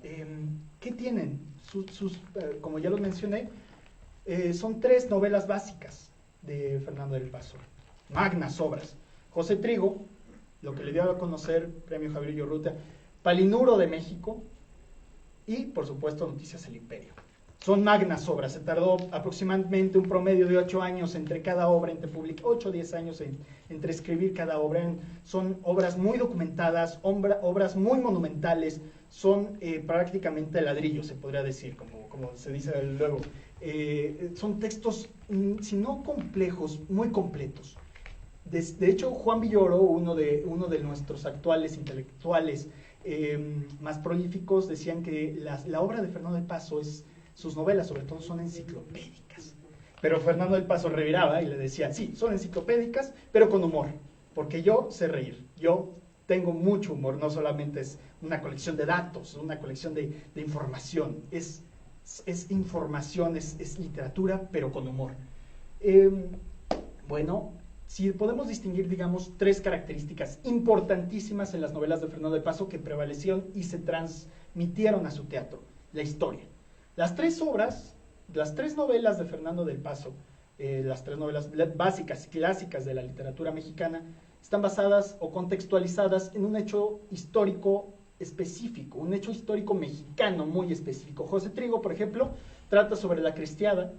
¿Qué tienen? Como ya lo mencioné, son 3 novelas básicas de Fernando del Paso, magnas obras. José Trigo, lo que le dio a conocer, Premio Javier Yorrutia, Palinuro de México, y por supuesto Noticias del Imperio. Son magnas obras, se tardó aproximadamente un promedio de 8 años entre cada obra, 8 o 10 años entre escribir cada obra. Son obras muy documentadas, obras muy monumentales, son prácticamente ladrillos, se podría decir, como se dice luego. Son textos, si no complejos, muy completos. De hecho, Juan Villoro, uno de nuestros actuales intelectuales más prolíficos, decían que la obra de Fernando del Paso sus novelas sobre todo son enciclopédicas. Pero Fernando del Paso reviraba y le decía, sí, son enciclopédicas, pero con humor, porque yo sé reír, yo tengo mucho humor, no solamente es una colección de datos, una colección de información, es información, es literatura, pero con humor. Bueno, si podemos distinguir, digamos, 3 características importantísimas en las novelas de Fernando del Paso que prevalecieron y se transmitieron a su teatro: la historia. Las 3 novelas de Fernando del Paso, las 3 novelas básicas, clásicas de la literatura mexicana, están basadas o contextualizadas en un hecho histórico específico, un hecho histórico mexicano muy específico. José Trigo, por ejemplo, trata sobre la cristiada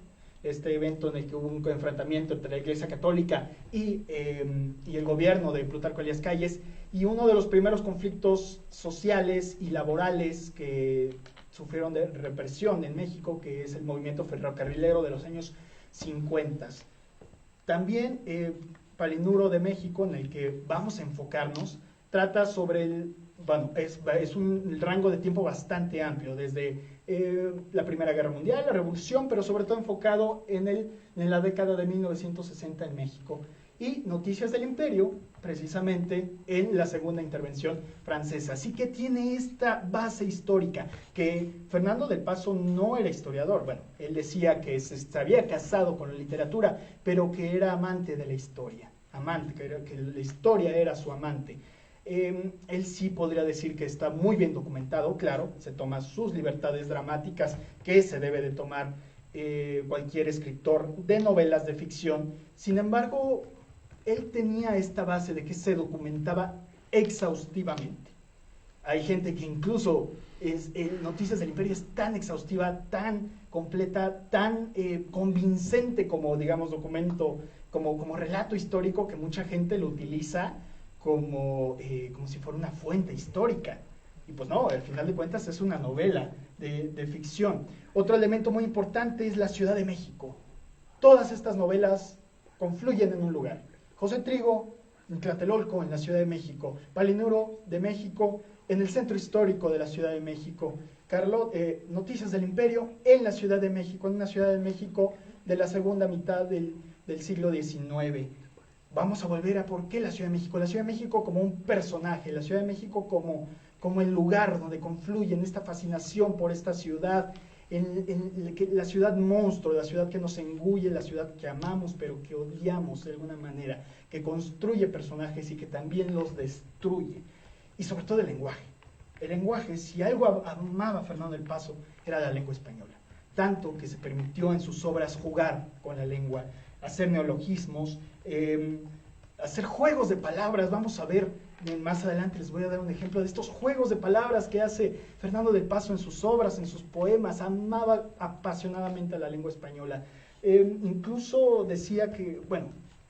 este evento en el que hubo un enfrentamiento entre la Iglesia Católica y el gobierno de Plutarco Elías Calles, y uno de los primeros conflictos sociales y laborales que sufrieron de represión en México, que es el movimiento ferrocarrilero de los años 50. También Palinuro de México, en el que vamos a enfocarnos, trata sobre es un rango de tiempo bastante amplio, desde la Primera Guerra Mundial, la Revolución, pero sobre todo enfocado en la década de 1960 en México, y Noticias del Imperio, precisamente en la segunda intervención francesa. Así que tiene esta base histórica, que Fernando del Paso no era historiador. Bueno, él decía que se había casado con la literatura, pero que era amante de la historia, que la historia era su amante. Él sí podría decir que está muy bien documentado, claro, se toma sus libertades dramáticas que se debe de tomar cualquier escritor de novelas de ficción. Sin embargo, él tenía esta base de que se documentaba exhaustivamente. Hay gente que incluso Noticias del Imperio es tan exhaustiva, tan completa, tan convincente como, digamos, documento, como relato histórico, que mucha gente lo utiliza como si fuera una fuente histórica. Y pues no, al final de cuentas es una novela de ficción. Otro elemento muy importante es la Ciudad de México. Todas estas novelas confluyen en un lugar. José Trigo, en Tlatelolco, en la Ciudad de México. Palinuro de México, en el centro histórico de la Ciudad de México. Noticias del Imperio, en la Ciudad de México, en una Ciudad de México de la segunda mitad del siglo XIX. Vamos a volver a por qué la Ciudad de México. La Ciudad de México como un personaje, la Ciudad de México como el lugar donde confluyen esta fascinación por esta ciudad, la ciudad monstruo, la ciudad que nos engulle, la ciudad que amamos pero que odiamos de alguna manera, que construye personajes y que también los destruye. Y sobre todo el lenguaje. El lenguaje, si algo amaba Fernando del Paso, era la lengua española. Tanto que se permitió en sus obras jugar con la lengua, hacer neologismos, hacer juegos de palabras. Vamos a ver más adelante, les voy a dar un ejemplo de estos juegos de palabras que hace Fernando del Paso en sus obras, en sus poemas. Amaba apasionadamente a la lengua española. Incluso decía que, bueno,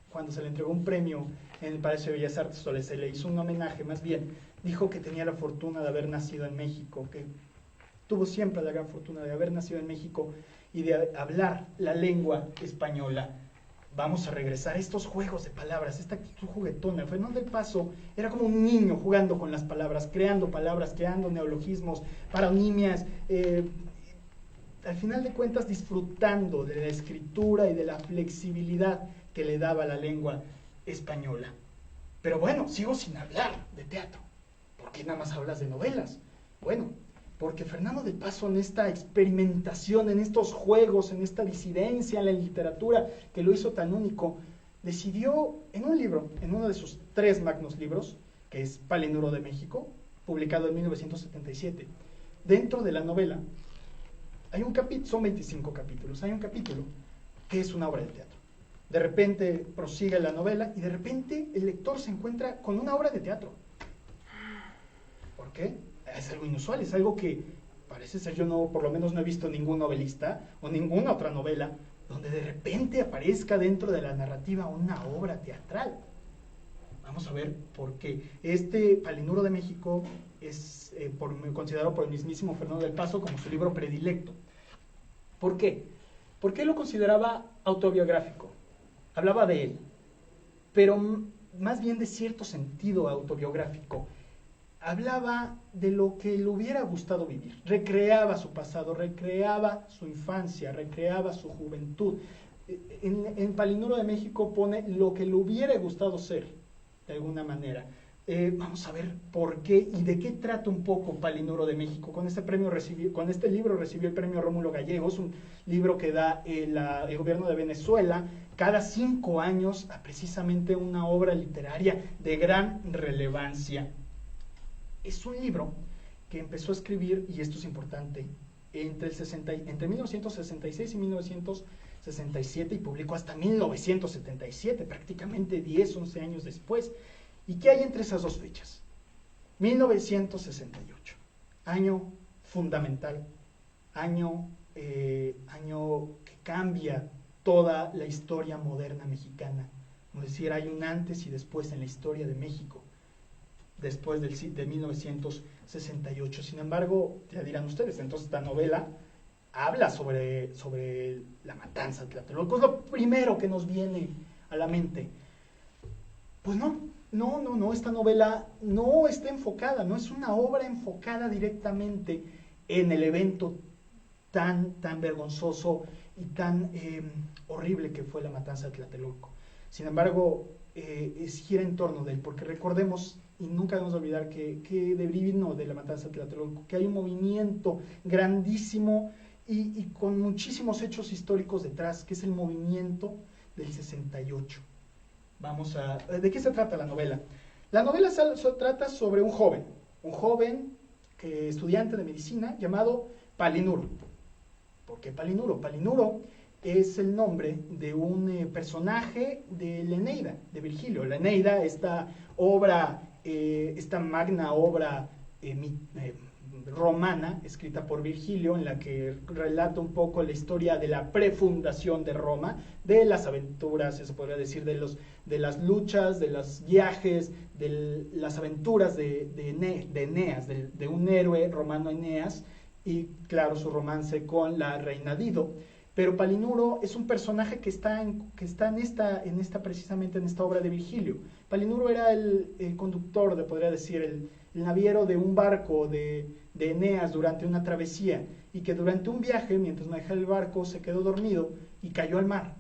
cuando se le entregó un premio en el Palacio de Bellas Artes, o se le hizo un homenaje, más bien, dijo que tenía la fortuna de haber nacido en México, que tuvo siempre la gran fortuna de haber nacido en México y de hablar la lengua española. Vamos a regresar a estos juegos de palabras, esta actitud juguetona. Fernando del Paso era como un niño jugando con las palabras, creando neologismos, paronimias, al final de cuentas disfrutando de la escritura y de la flexibilidad que le daba la lengua española. Pero bueno, sigo sin hablar de teatro. ¿Por qué nada más hablas de novelas? Bueno, porque Fernando del Paso, en esta experimentación, en estos juegos, en esta disidencia en la literatura que lo hizo tan único, decidió en un libro, en uno de sus 3 magnos libros, que es Palinuro de México, publicado en 1977, dentro de la novela hay un capítulo, son 25 capítulos, hay un capítulo que es una obra de teatro. De repente prosigue la novela y de repente el lector se encuentra con una obra de teatro. ¿Por qué? Es algo inusual, es algo que parece ser, por lo menos no he visto ningún novelista o ninguna otra novela donde de repente aparezca dentro de la narrativa una obra teatral. Vamos a ver por qué. Este Palinuro de México es considerado por el mismísimo Fernando del Paso como su libro predilecto. ¿Por qué? Porque él lo consideraba autobiográfico. Hablaba de él, pero más bien de cierto sentido autobiográfico. Hablaba de lo que le hubiera gustado vivir, recreaba su pasado, recreaba su infancia, recreaba su juventud. En Palinuro de México pone lo que le hubiera gustado ser, de alguna manera. Vamos a ver por qué y de qué trata un poco Palinuro de México. Con este libro recibió el premio Rómulo Gallegos, un libro que da el gobierno de Venezuela cada 5 años a precisamente una obra literaria de gran relevancia. Es un libro que empezó a escribir, y esto es importante, entre 1966 y 1967, y publicó hasta 1977, prácticamente 10, 11 años después. ¿Y qué hay entre esas 2 fechas? 1968, año fundamental, año que cambia toda la historia moderna mexicana. Como decir, hay un antes y después en la historia de México, después de 1968. Sin embargo, ya dirán ustedes, entonces esta novela habla sobre la matanza de Tlatelolco. Es lo primero que nos viene a la mente. Pues no, esta novela no está enfocada, no es una obra enfocada directamente en el evento tan vergonzoso y tan horrible que fue la matanza de Tlatelolco. Sin embargo, gira en torno de él, porque recordemos, y nunca debemos olvidar que vino de la matanza de Tlatelolco, que hay un movimiento grandísimo y con muchísimos hechos históricos detrás, que es el movimiento del 68. ¿De qué se trata la novela? La novela trata sobre un joven estudiante de medicina llamado Palinuro. ¿Por qué Palinuro? Palinuro es el nombre de un personaje de la Eneida, de Virgilio. La Eneida, esta magna obra romana, escrita por Virgilio, en la que relata un poco la historia de la prefundación de Roma, de las aventuras, se podría decir, de las luchas, de los viajes, de las aventuras de Eneas, de un héroe romano, Eneas, y claro, su romance con la reina Dido. Pero Palinuro es un personaje que está precisamente en esta obra de Virgilio. Palinuro era el conductor, podría decir, el naviero de un barco de Eneas durante una travesía, y que durante un viaje, mientras manejaba el barco, se quedó dormido y cayó al mar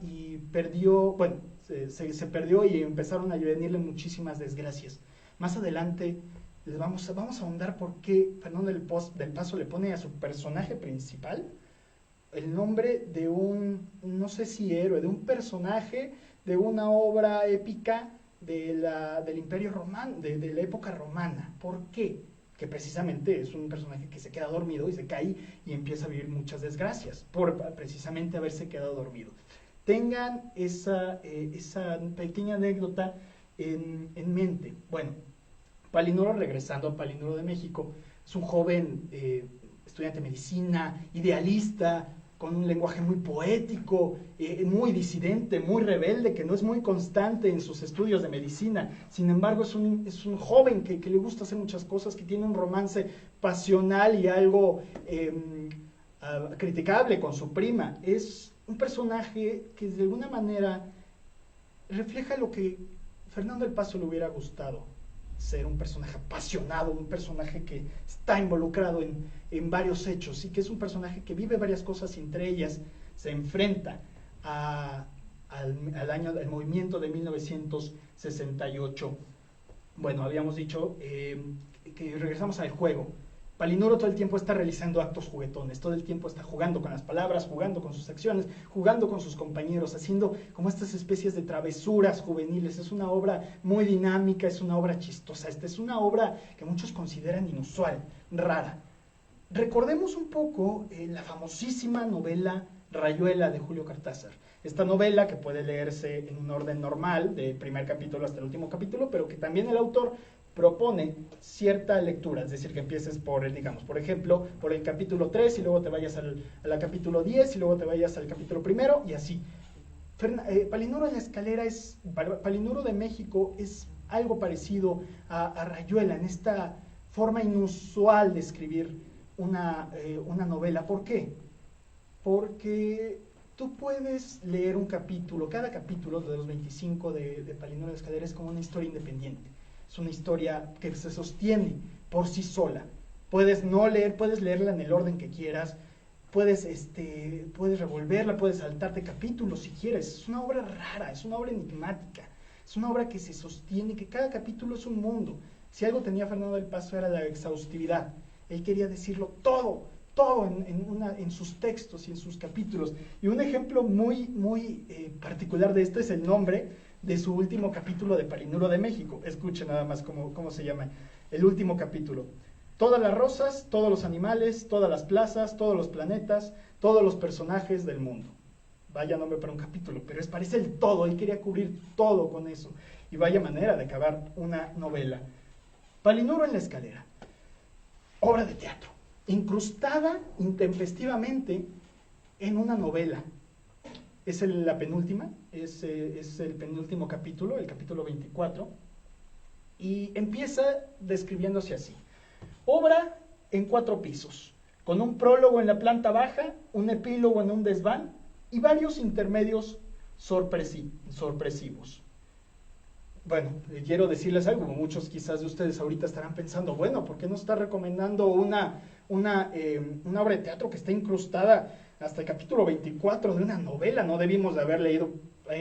y perdió, se perdió y empezaron a venirle muchísimas desgracias. Más adelante vamos a ahondar por qué Fernando del Paso le pone a su personaje principal el nombre de no sé si héroe, de un personaje de una obra épica del Imperio Romano, de la época romana. ¿Por qué? Que precisamente es un personaje que se queda dormido y se cae y empieza a vivir muchas desgracias por precisamente haberse quedado dormido. Tengan esa pequeña anécdota en mente. Bueno, Palinuro, regresando a Palinuro de México, es un joven estudiante de medicina, idealista, con un lenguaje muy poético, muy disidente, muy rebelde, que no es muy constante en sus estudios de medicina. Sin embargo, es un joven que le gusta hacer muchas cosas, que tiene un romance pasional y algo criticable con su prima. Es un personaje que de alguna manera refleja lo que Fernando del Paso le hubiera gustado: ser un personaje apasionado, un personaje que está involucrado en varios hechos, y que es un personaje que vive varias cosas, y entre ellas se enfrenta al movimiento de 1968. Bueno, habíamos dicho que regresamos al juego. Palinuro todo el tiempo está realizando actos juguetones, todo el tiempo está jugando con las palabras, jugando con sus acciones, jugando con sus compañeros, haciendo como estas especies de travesuras juveniles. Es una obra muy dinámica, es una obra chistosa, esta es una obra que muchos consideran inusual, rara. Recordemos un poco la famosísima novela Rayuela de Julio Cortázar. Esta novela, que puede leerse en un orden normal, del primer capítulo hasta el último capítulo, pero que también el autor propone cierta lectura, es decir, que empieces por ejemplo, por el capítulo 3 y luego te vayas al capítulo 10 y luego te vayas al capítulo primero y así. Palinuro en la escalera Palinuro de México es algo parecido a Rayuela en esta forma inusual de escribir una novela. ¿Por qué? Porque tú puedes leer un capítulo, cada capítulo de los 25 de Palinuro en la escalera es como una historia independiente. Es una historia que se sostiene por sí sola. Puedes leerla en el orden que quieras, puedes revolverla, puedes saltarte capítulos si quieres. Es una obra rara, es una obra enigmática, es una obra que se sostiene, que cada capítulo es un mundo. Si algo tenía Fernando del Paso era la exhaustividad. Él quería decirlo todo en sus textos y en sus capítulos. Y un ejemplo muy particular de esto es el nombre de su último capítulo de Palinuro de México. Escuchen nada más cómo se llama el último capítulo. Todas las rosas, todos los animales, todas las plazas, todos los planetas, todos los personajes del mundo. Vaya nombre para un capítulo, pero parece el todo. Él quería cubrir todo con eso. Y vaya manera de acabar una novela. Palinuro en la escalera, obra de teatro, incrustada intempestivamente en una novela. es la penúltima, es el penúltimo capítulo, el capítulo 24, y empieza describiéndose así. Obra en 4 pisos, con un prólogo en la planta baja, un epílogo en un desván y varios intermedios sorpresivos. Bueno, quiero decirles algo, muchos quizás de ustedes ahorita estarán pensando, bueno, ¿por qué no está recomendando una obra de teatro que está incrustada hasta el capítulo 24 de una novela? ¿No debimos de haber leído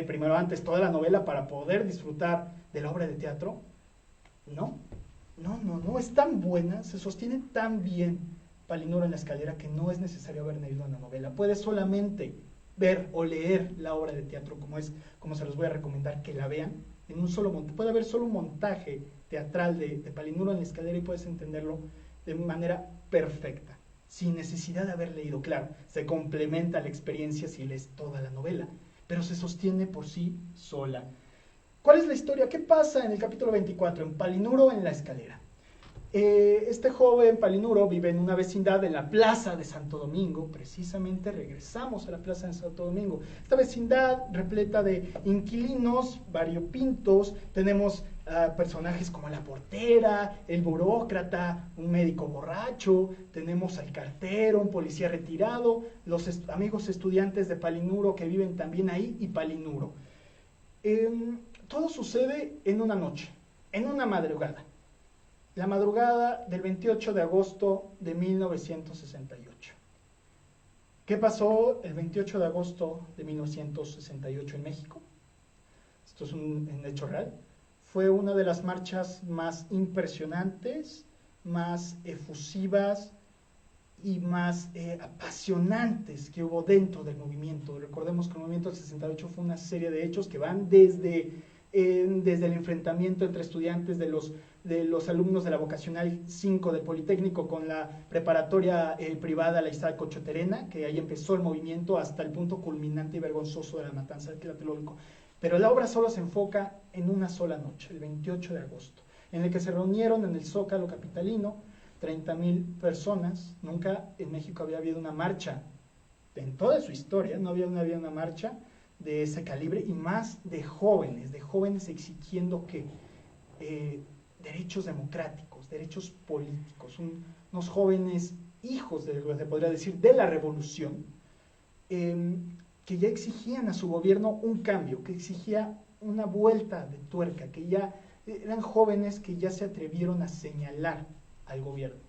primero antes toda la novela para poder disfrutar de la obra de teatro? No, es tan buena, se sostiene tan bien Palinuro en la escalera que no es necesario haber leído la novela. Puedes solamente ver o leer la obra de teatro como se los voy a recomendar que la vean en un solo montaje. Puede haber solo un montaje teatral de Palinuro en la escalera y puedes entenderlo de manera perfecta, sin necesidad de haber leído. Claro, se complementa la experiencia si lees toda la novela, pero se sostiene por sí sola. ¿Cuál es la historia? ¿Qué pasa en el capítulo 24? En Palinuro en la escalera. Este joven Palinuro vive en una vecindad en la Plaza de Santo Domingo. Precisamente regresamos a la Plaza de Santo Domingo. Esta vecindad repleta de inquilinos variopintos. Tenemos personajes como la portera, el burócrata, un médico borracho. Tenemos al cartero, un policía retirado, los amigos estudiantes de Palinuro que viven también ahí y Palinuro. Todo sucede en una noche, en una madrugada. La madrugada del 28 de agosto de 1968. ¿Qué pasó el 28 de agosto de 1968 en México? Esto es un hecho real. Fue una de las marchas más impresionantes, más efusivas y más apasionantes que hubo dentro del movimiento. Recordemos que el movimiento del 68 fue una serie de hechos que van desde el enfrentamiento entre estudiantes de los alumnos de la Vocacional 5 del Politécnico con la preparatoria privada la Isaac Ochoterena, que ahí empezó el movimiento, hasta el punto culminante y vergonzoso de la matanza del Tlatelolco. Pero la obra solo se enfoca en una sola noche, el 28 de agosto, en el que se reunieron en el Zócalo capitalino 30,000 personas. Nunca en México había habido una marcha, en toda su historia, no había una marcha de ese calibre, y más de jóvenes exigiendo que derechos democráticos, derechos políticos, unos jóvenes hijos, se podría decir, de la revolución, que ya exigían a su gobierno un cambio, que exigía una vuelta de tuerca, que ya eran jóvenes que ya se atrevieron a señalar al gobierno.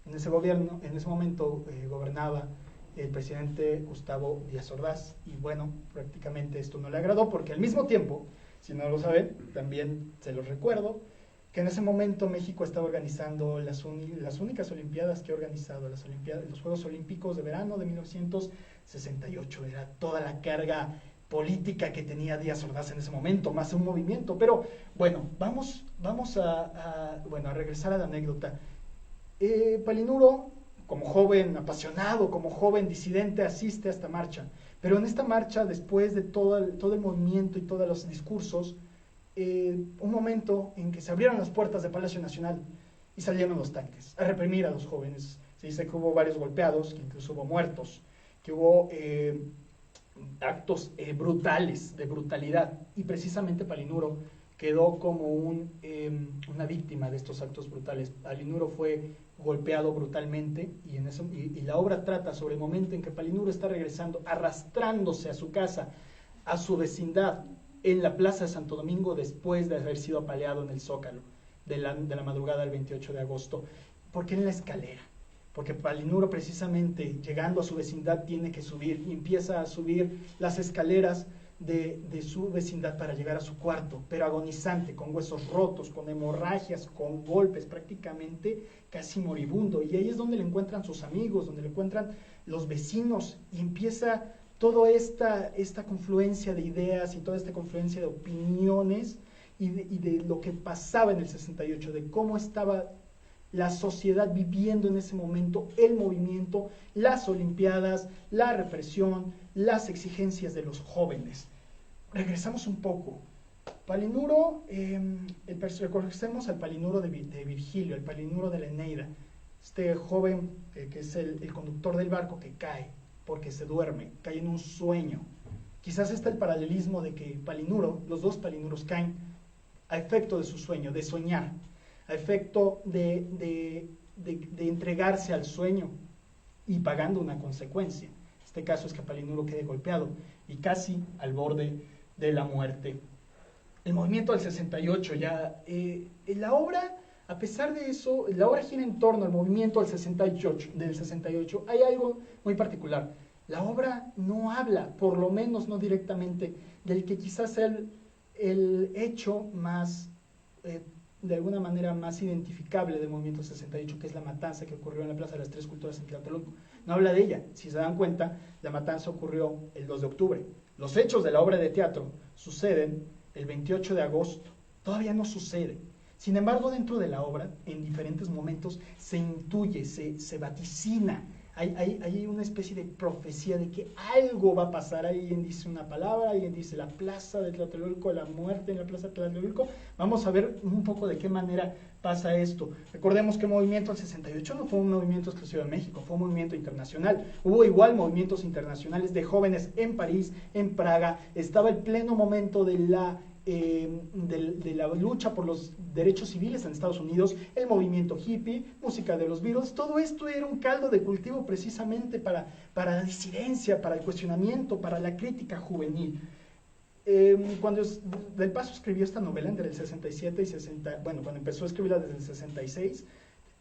En ese momento gobernaba el presidente Gustavo Díaz Ordaz, y bueno, prácticamente esto no le agradó, porque al mismo tiempo, si no lo saben, también se los recuerdo, que en ese momento México estaba organizando las únicas olimpiadas que ha organizado, los Juegos Olímpicos de Verano de 1968. Era toda la carga política que tenía Díaz Ordaz en ese momento, más un movimiento. Pero bueno, vamos a regresar a la anécdota. Palinuro, como joven apasionado, como joven disidente, asiste a esta marcha. Pero en esta marcha, después de todo el movimiento y todos los discursos, un momento en que se abrieron las puertas del Palacio Nacional y salieron los tanques a reprimir a los jóvenes. Se dice que hubo varios golpeados, que incluso hubo muertos, que hubo actos brutales, de brutalidad, y precisamente Palinuro quedó como una víctima de estos actos brutales. Palinuro fue golpeado brutalmente, y la obra trata sobre el momento en que Palinuro está regresando, arrastrándose a su casa, a su vecindad, en la Plaza de Santo Domingo, después de haber sido apaleado en el Zócalo de la madrugada del 28 de agosto. ¿Por qué en la escalera? Porque Palinuro, precisamente llegando a su vecindad, tiene que subir, y empieza a subir las escaleras de su vecindad para llegar a su cuarto, pero agonizante, con huesos rotos, con hemorragias, con golpes, prácticamente casi moribundo. Y ahí es donde le encuentran sus amigos, donde le encuentran los vecinos, y empieza toda esta confluencia de ideas y toda esta confluencia de opiniones y de lo que pasaba en el 68, de cómo estaba la sociedad viviendo en ese momento, el movimiento, las olimpiadas, la represión, las exigencias de los jóvenes. Regresamos un poco. Palinuro, recordemos al Palinuro de Virgilio, el Palinuro de la Eneida, este joven que es el conductor del barco que cae porque se duerme, cae en un sueño, Quizás está el paralelismo de que Palinuro, los dos Palinuros caen a efecto de su sueño, de soñar, a efecto de entregarse al sueño y pagando una consecuencia. Este caso es que Palinuro quede golpeado y casi al borde de la muerte. El movimiento del 68 ya, la obra, a pesar de eso, la obra gira en torno al movimiento del 68. Hay algo muy particular. La obra no habla, por lo menos no directamente, del que quizás sea el hecho más, de alguna manera más identificable del movimiento 68, que es la matanza que ocurrió en la Plaza de las Tres Culturas en Tlatelolco. No habla de ella. Si se dan cuenta, la matanza ocurrió el 2 de octubre. Los hechos de la obra de teatro suceden el 28 de agosto. Todavía no sucede. Sin embargo, dentro de la obra, en diferentes momentos, se intuye, se vaticina. Hay una especie de profecía de que algo va a pasar. Alguien dice una palabra, alguien dice la plaza de Tlatelolco, la muerte en la plaza de Tlatelolco. Vamos a ver un poco de qué manera pasa esto. Recordemos que el movimiento del 68 no fue un movimiento exclusivo de México, fue un movimiento internacional. Hubo igual movimientos internacionales de jóvenes en París, en Praga. Estaba el pleno momento de la lucha por los derechos civiles en Estados Unidos, el movimiento hippie, música de los Beatles. Todo esto era un caldo de cultivo precisamente para la disidencia, para el cuestionamiento, para la crítica juvenil. Cuando Del Paso escribió esta novela entre el 67 y 60, bueno, cuando empezó a escribirla desde el 66,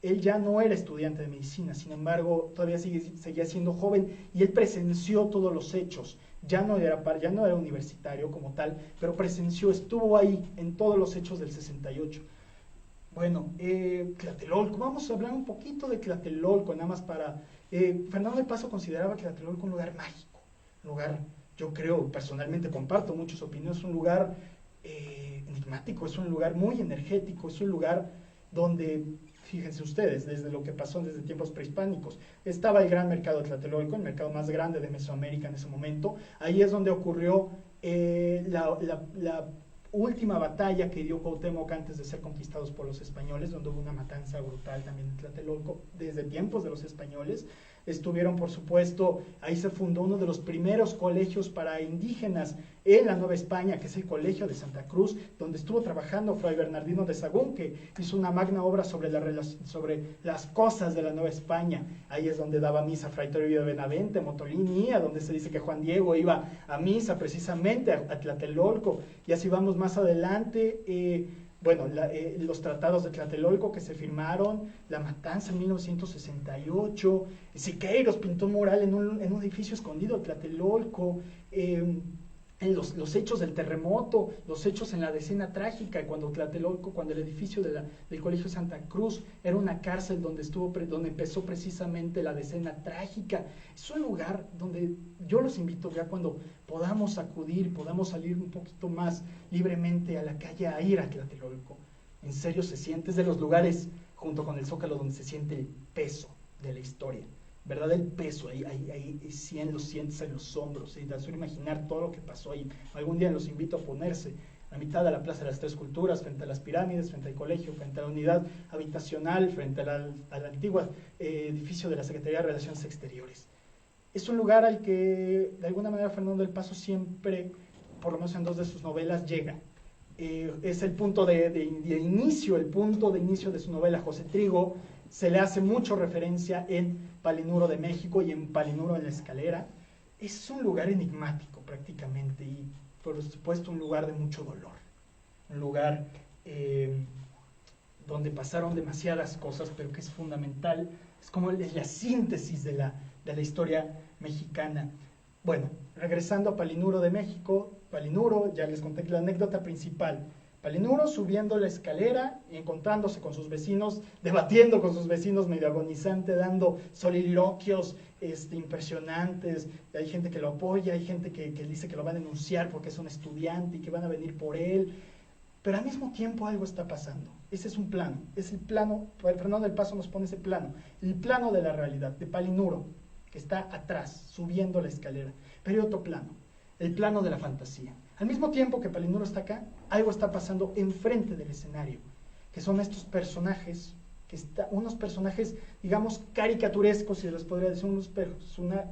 él ya no era estudiante de medicina, sin embargo, todavía seguía siendo joven y él presenció todos los hechos. Ya no era universitario como tal, pero presenció, estuvo ahí en todos los hechos del 68. Bueno, Tlatelolco, vamos a hablar un poquito de Tlatelolco, nada más para... Fernando del Paso consideraba Tlatelolco un lugar mágico, un lugar, yo creo, personalmente comparto muchas opiniones, es un lugar enigmático, es un lugar muy energético, es un lugar donde... Fíjense ustedes, desde lo que pasó desde tiempos prehispánicos, estaba el gran mercado de Tlatelolco, el mercado más grande de Mesoamérica en ese momento. Ahí es donde ocurrió la última batalla que dio Cuauhtémoc antes de ser conquistados por los españoles, donde hubo una matanza brutal también en Tlatelolco, desde tiempos de los españoles. Estuvieron, por supuesto, ahí se fundó uno de los primeros colegios para indígenas en la Nueva España, que es el Colegio de Santa Cruz, donde estuvo trabajando Fray Bernardino de Sahagún, que hizo una magna obra sobre las cosas de la Nueva España. Ahí es donde daba misa Fray Toribio de Benavente, Motolini, a donde se dice que Juan Diego iba a misa precisamente a Tlatelolco, y así vamos más adelante. Bueno, los tratados de Tlatelolco que se firmaron, la matanza en 1968, Siqueiros pintó un mural en un edificio escondido de Tlatelolco, los hechos del terremoto, los hechos en la decena trágica, cuando Tlatelolco, cuando el edificio del Colegio Santa Cruz era una cárcel donde empezó precisamente la decena trágica. Es un lugar donde yo los invito ya cuando podamos acudir, podamos salir un poquito más libremente a la calle a ir a Tlatelolco. En serio se siente, es de los lugares junto con el Zócalo donde se siente el peso de la historia. ¿Verdad? El peso, ahí lo sientes en los hombros, y te hace imaginar todo lo que pasó ahí. Algún día los invito a ponerse a mitad de la Plaza de las Tres Culturas, frente a las pirámides, frente al colegio, frente a la unidad habitacional, frente al antiguo edificio de la Secretaría de Relaciones Exteriores. Es un lugar al que, de alguna manera, Fernando del Paso siempre, por lo menos en dos de sus novelas, llega. Es el punto de inicio, el punto de inicio de su novela, José Trigo. Se le hace mucho referencia en Palinuro de México y en Palinuro en la Escalera. Es un lugar enigmático prácticamente y por supuesto un lugar de mucho dolor. Un lugar donde pasaron demasiadas cosas, pero que es fundamental. Es como la síntesis de la historia mexicana. Bueno, regresando a Palinuro de México, Palinuro, ya les conté la anécdota principal. Palinuro subiendo la escalera y encontrándose con sus vecinos, debatiendo con sus vecinos medio agonizante, dando soliloquios impresionantes. Hay gente que lo apoya, hay gente que dice que lo va a denunciar porque es un estudiante y que van a venir por él. Pero al mismo tiempo algo está pasando. Ese es un plano, es el plano, Fernando del Paso nos pone ese plano, el plano de la realidad, de Palinuro, que está atrás, subiendo la escalera. Pero hay otro plano, el plano de la fantasía. Al mismo tiempo que Palinuro está acá, algo está pasando enfrente del escenario, que son estos personajes, unos personajes, digamos, caricaturescos, si les podría decir, unos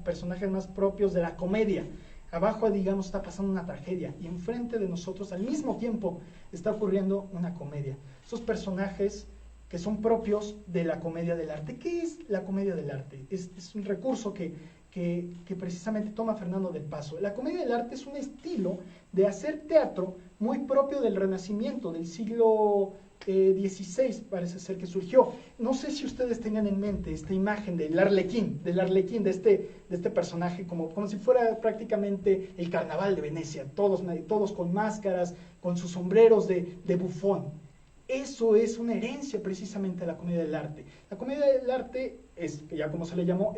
personajes más propios de la comedia. Abajo, digamos, está pasando una tragedia y enfrente de nosotros al mismo tiempo está ocurriendo una comedia. Esos personajes que son propios de la comedia del arte. ¿Qué es la comedia del arte? Es un recurso que precisamente toma Fernando del Paso. La comedia del arte es un estilo de hacer teatro muy propio del Renacimiento, del siglo XVI, parece ser que surgió. No sé si ustedes tengan en mente esta imagen del Arlequín, de este personaje, como si fuera prácticamente el carnaval de Venecia, todos con máscaras, con sus sombreros de bufón. Eso es una herencia precisamente de la comedia del arte. La comedia del arte, ya como se le llamó,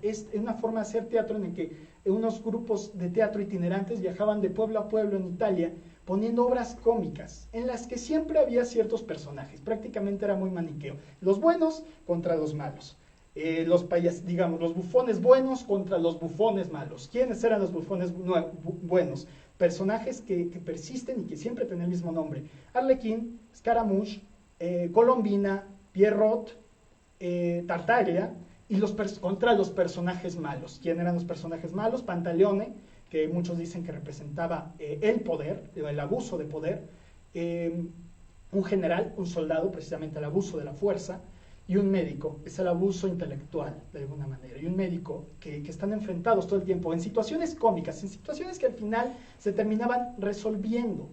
es una forma de hacer teatro en el que unos grupos de teatro itinerantes viajaban de pueblo a pueblo en Italia poniendo obras cómicas en las que siempre había ciertos personajes. Prácticamente era muy maniqueo. Los buenos contra los malos. Los bufones buenos contra los bufones malos. ¿Quiénes eran los bufones buenos? Personajes que persisten y que siempre tienen el mismo nombre. Arlequín, Scaramouche, Colombina, Pierrot, Tartaglia, y contra los personajes malos. ¿Quién eran los personajes malos? Pantaleone, que muchos dicen que representaba el poder, el abuso de poder, un general, un soldado, precisamente el abuso de la fuerza, y un médico, es el abuso intelectual, de alguna manera, y un médico que están enfrentados todo el tiempo en situaciones cómicas, en situaciones que al final se terminaban resolviendo.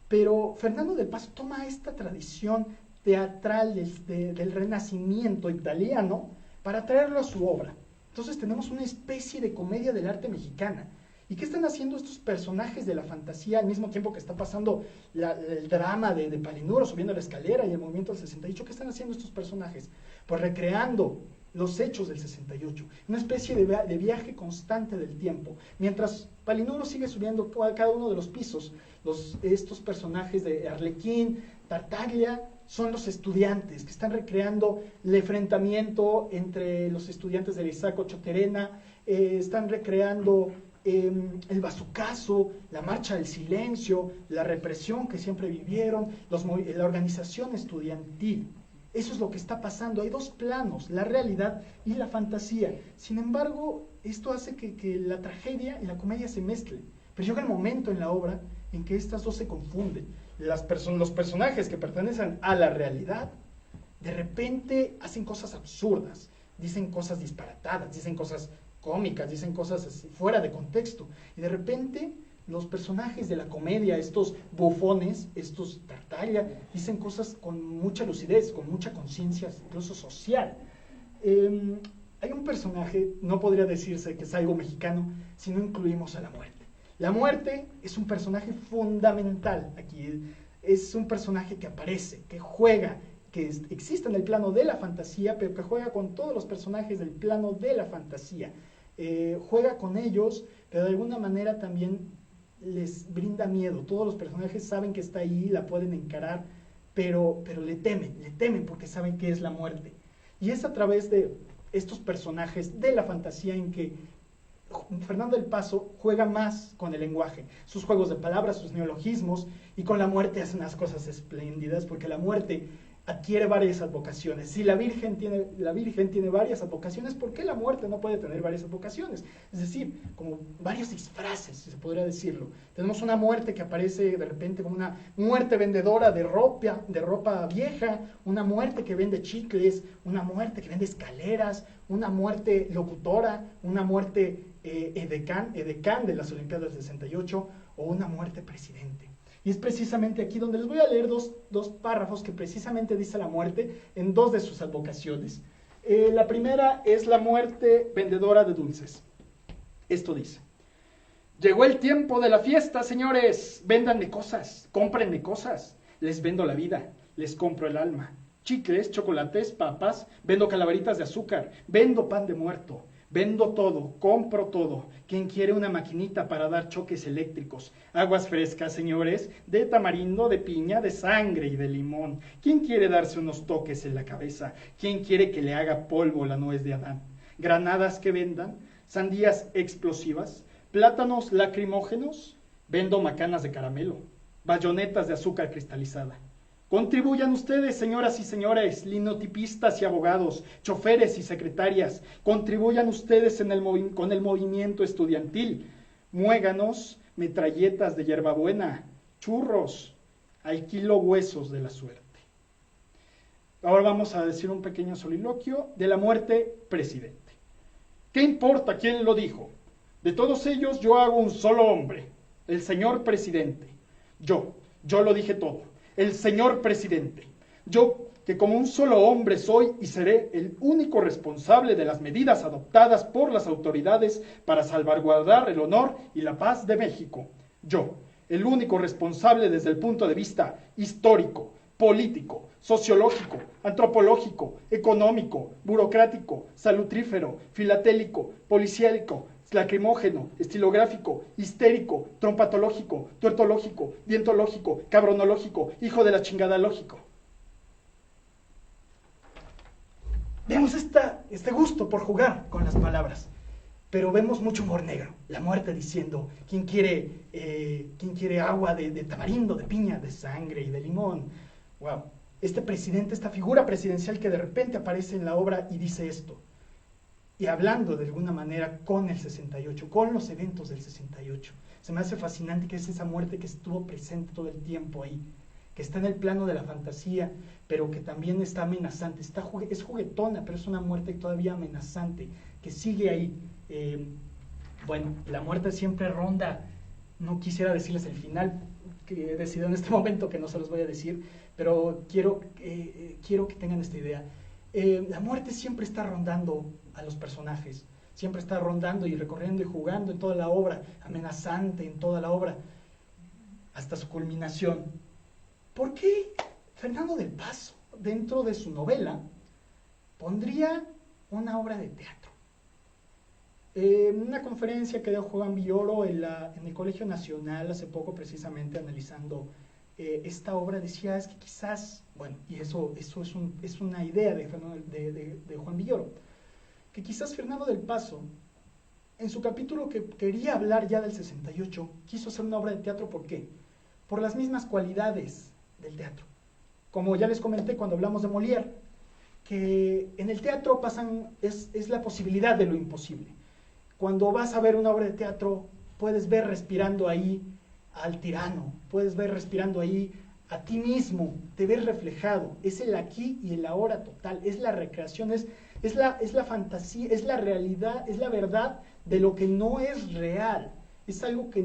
Pero Fernando del Paso toma esta tradición teatral del Renacimiento italiano para traerlo a su obra. Entonces tenemos una especie de comedia del arte mexicana. ¿Y qué están haciendo estos personajes de la fantasía al mismo tiempo que está pasando el drama de Palinuro subiendo la escalera y el movimiento del 68? ¿Qué están haciendo estos personajes? Pues recreando los hechos del 68, una especie de viaje constante del tiempo. Mientras Palinuro sigue subiendo cada uno de los pisos, estos personajes de Arlequín, Tartaglia, son los estudiantes que están recreando el enfrentamiento entre los estudiantes del Isaac Ochoterena, están recreando el bazucazo, la marcha del silencio, la represión que siempre vivieron, la organización estudiantil. Eso es lo que está pasando. Hay dos planos, la realidad y la fantasía. Sin embargo, esto hace que la tragedia y la comedia se mezclen. Pero llega el momento en la obra en que estas dos se confunden. Los personajes que pertenecen a la realidad, de repente hacen cosas absurdas, dicen cosas disparatadas, dicen cosas cómicas, dicen cosas así, fuera de contexto. Y de repente los personajes de la comedia, estos bufones, estos Tartaglia, dicen cosas con mucha lucidez, con mucha conciencia, incluso social. Hay un personaje, no podría decirse que es algo mexicano, si no incluimos a la muerte. La muerte es un personaje fundamental aquí, es un personaje que aparece, que juega, que existe en el plano de la fantasía, pero que juega con todos los personajes del plano de la fantasía. Juega con ellos, pero de alguna manera también les brinda miedo. Todos los personajes saben que está ahí, la pueden encarar, pero le temen porque saben que es la muerte. Y es a través de estos personajes de la fantasía en que Fernando del Paso juega más con el lenguaje, sus juegos de palabras, sus neologismos, y con la muerte hace unas cosas espléndidas, porque la muerte adquiere varias advocaciones. Si la Virgen tiene varias advocaciones, ¿por qué la muerte no puede tener varias advocaciones? Es decir, como varios disfraces, si se podría decirlo. Tenemos una muerte que aparece de repente como una muerte vendedora de ropa vieja, una muerte que vende chicles, una muerte que vende escaleras, una muerte locutora, una muerte edecán de las Olimpiadas del 68, o una muerte presidente. Y es precisamente aquí donde les voy a leer dos párrafos que precisamente dice la muerte en dos de sus advocaciones. La primera es la muerte vendedora de dulces. Esto dice: llegó el tiempo de la fiesta, señores. Véndanme cosas, cómprenme cosas. Les vendo la vida, les compro el alma. Chicles, chocolates, papas, vendo calaveritas de azúcar, vendo pan de muerto. Vendo todo, compro todo. ¿Quién quiere una maquinita para dar choques eléctricos? Aguas frescas, señores, de tamarindo, de piña, de sangre y de limón. ¿Quién quiere darse unos toques en la cabeza? ¿Quién quiere que le haga polvo la nuez de Adán? Granadas que vendan, sandías explosivas, plátanos lacrimógenos. Vendo macanas de caramelo, bayonetas de azúcar cristalizada. Contribuyan ustedes, señoras y señores, linotipistas y abogados, choferes y secretarias, contribuyan ustedes con el movimiento estudiantil. muéganos, metralletas de hierbabuena, churros, alquilo huesos de la suerte. Ahora vamos a decir un pequeño soliloquio de la muerte presidente. ¿Qué importa quién lo dijo? De todos ellos yo hago un solo hombre, el señor presidente. Yo lo dije todo, el señor presidente. Yo, que como un solo hombre soy y seré el único responsable de las medidas adoptadas por las autoridades para salvaguardar el honor y la paz de México. Yo, el único responsable desde el punto de vista histórico, político, sociológico, antropológico, económico, burocrático, salutrífero, filatélico, policiálico, lacrimógeno, estilográfico, histérico, trompatológico, tuertológico, dientológico, cabronológico, hijo de la chingada lógico. Vemos este gusto por jugar con las palabras, pero vemos mucho humor negro. La muerte diciendo, ¿quién quiere agua de tamarindo, de piña, de sangre y de limón? Wow. Este presidente, esta figura presidencial que de repente aparece en la obra y dice esto, y hablando de alguna manera con el 68, con los eventos del 68. Se me hace fascinante que es esa muerte que estuvo presente todo el tiempo ahí, que está en el plano de la fantasía, pero que también está amenazante, es juguetona, pero es una muerte todavía amenazante, que sigue ahí. Bueno, la muerte siempre ronda, no quisiera decirles el final, que he decidido en este momento que no se los voy a decir, pero quiero que tengan esta idea. La muerte siempre está rondando a los personajes, siempre está rondando y recorriendo y jugando en toda la obra, amenazante en toda la obra, hasta su culminación. ¿Por qué Fernando del Paso, dentro de su novela, pondría una obra de teatro? En una conferencia que dio Juan Villoro en el Colegio Nacional hace poco, precisamente analizando esta obra, decía, es que quizás, bueno, y eso es una idea de Juan Villoro, que quizás Fernando del Paso, en su capítulo que quería hablar ya del 68, quiso hacer una obra de teatro. ¿Por qué? Por las mismas cualidades del teatro. Como ya les comenté cuando hablamos de Molière, que en el teatro es la posibilidad de lo imposible. Cuando vas a ver una obra de teatro, puedes ver respirando ahí al tirano, puedes ver respirando ahí a ti mismo, te ves reflejado, es el aquí y el ahora total, es la recreación, es la fantasía, es la realidad, es la verdad de lo que no es real. Es algo que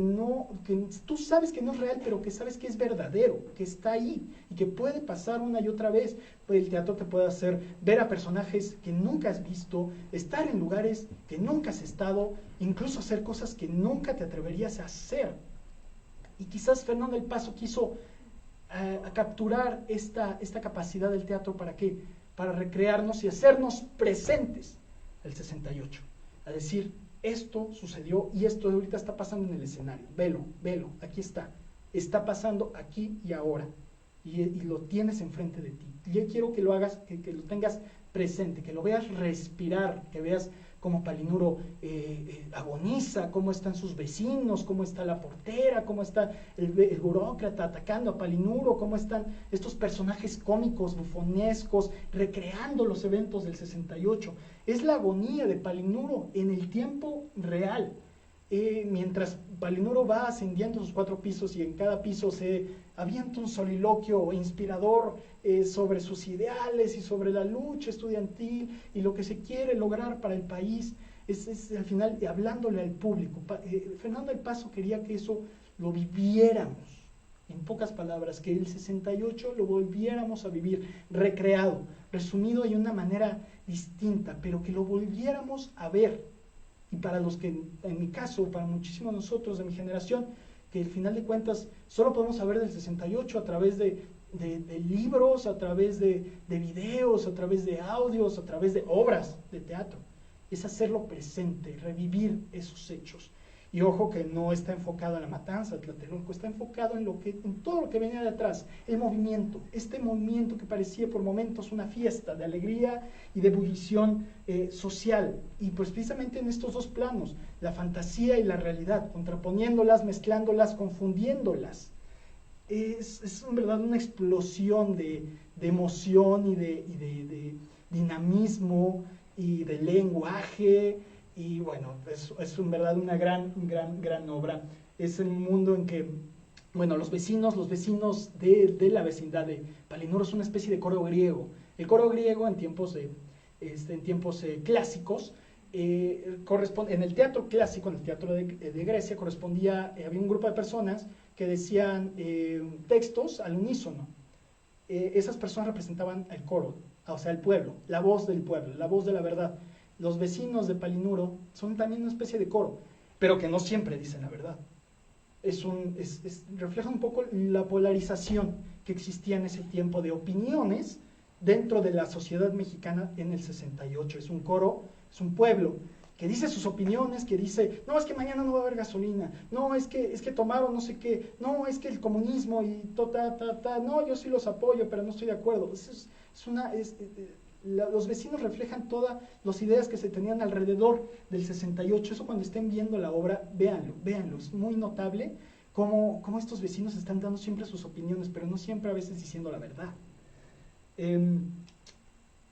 tú sabes que no es real, pero que sabes que es verdadero, que está ahí y que puede pasar una y otra vez. El teatro te puede hacer ver a personajes que nunca has visto, estar en lugares que nunca has estado, incluso hacer cosas que nunca te atreverías a hacer. Y quizás Fernando del Paso quiso capturar esta capacidad del teatro. ¿Para qué? Para recrearnos y hacernos presentes el 68. A decir, esto sucedió y esto ahorita está pasando en el escenario. Velo, aquí está pasando aquí y ahora. Y lo tienes enfrente de ti. Y yo quiero que lo hagas, que lo tengas presente, que lo veas respirar, que veas cómo Palinuro agoniza, cómo están sus vecinos, cómo está la portera, cómo está el burócrata atacando a Palinuro, cómo están estos personajes cómicos, bufonescos, recreando los eventos del 68. Es la agonía de Palinuro en el tiempo real. Mientras Palinuro va ascendiendo sus 4 pisos y en cada piso se avienta un soliloquio inspirador sobre sus ideales y sobre la lucha estudiantil y lo que se quiere lograr para el país, es al final hablándole al público. Fernando del Paso quería que eso lo viviéramos, en pocas palabras, que el 68 lo volviéramos a vivir, recreado, resumido de una manera distinta, pero que lo volviéramos a ver. Y para los que, en mi caso, para muchísimos de nosotros de mi generación, que al final de cuentas solo podemos saber del 68 a través de libros, a través de videos, a través de audios, a través de obras de teatro. Es hacerlo presente, revivir esos hechos. Y ojo que no está enfocado en la matanza de Tlatelolco, está enfocado en todo lo que venía de atrás, el movimiento, este movimiento que parecía por momentos una fiesta de alegría y de ebullición social. Y pues precisamente en estos dos planos, la fantasía y la realidad, contraponiéndolas, mezclándolas, confundiéndolas. Es en verdad una explosión de emoción y de dinamismo y de lenguaje y bueno, es en verdad una gran obra. Es un mundo en que, bueno, los vecinos de la vecindad de Palinuro es una especie de coro griego. El coro griego en tiempos clásicos, en el teatro clásico, en el teatro de Grecia, había un grupo de personas que decían textos al unísono. Esas personas representaban el coro, o sea, el pueblo, la voz del pueblo, la voz de la verdad. Los vecinos de Palinuro son también una especie de coro, pero que no siempre dicen la verdad. Refleja un poco la polarización que existía en ese tiempo de opiniones dentro de la sociedad mexicana en el 68. Es un coro, es un pueblo que dice sus opiniones, que dice, no, es que mañana no va a haber gasolina, no, es que tomaron no sé qué, no, es que el comunismo y no, yo sí los apoyo, pero no estoy de acuerdo. Los vecinos reflejan todas las ideas que se tenían alrededor del 68. Eso, cuando estén viendo la obra, véanlo, es muy notable cómo estos vecinos están dando siempre sus opiniones, pero no siempre a veces diciendo la verdad.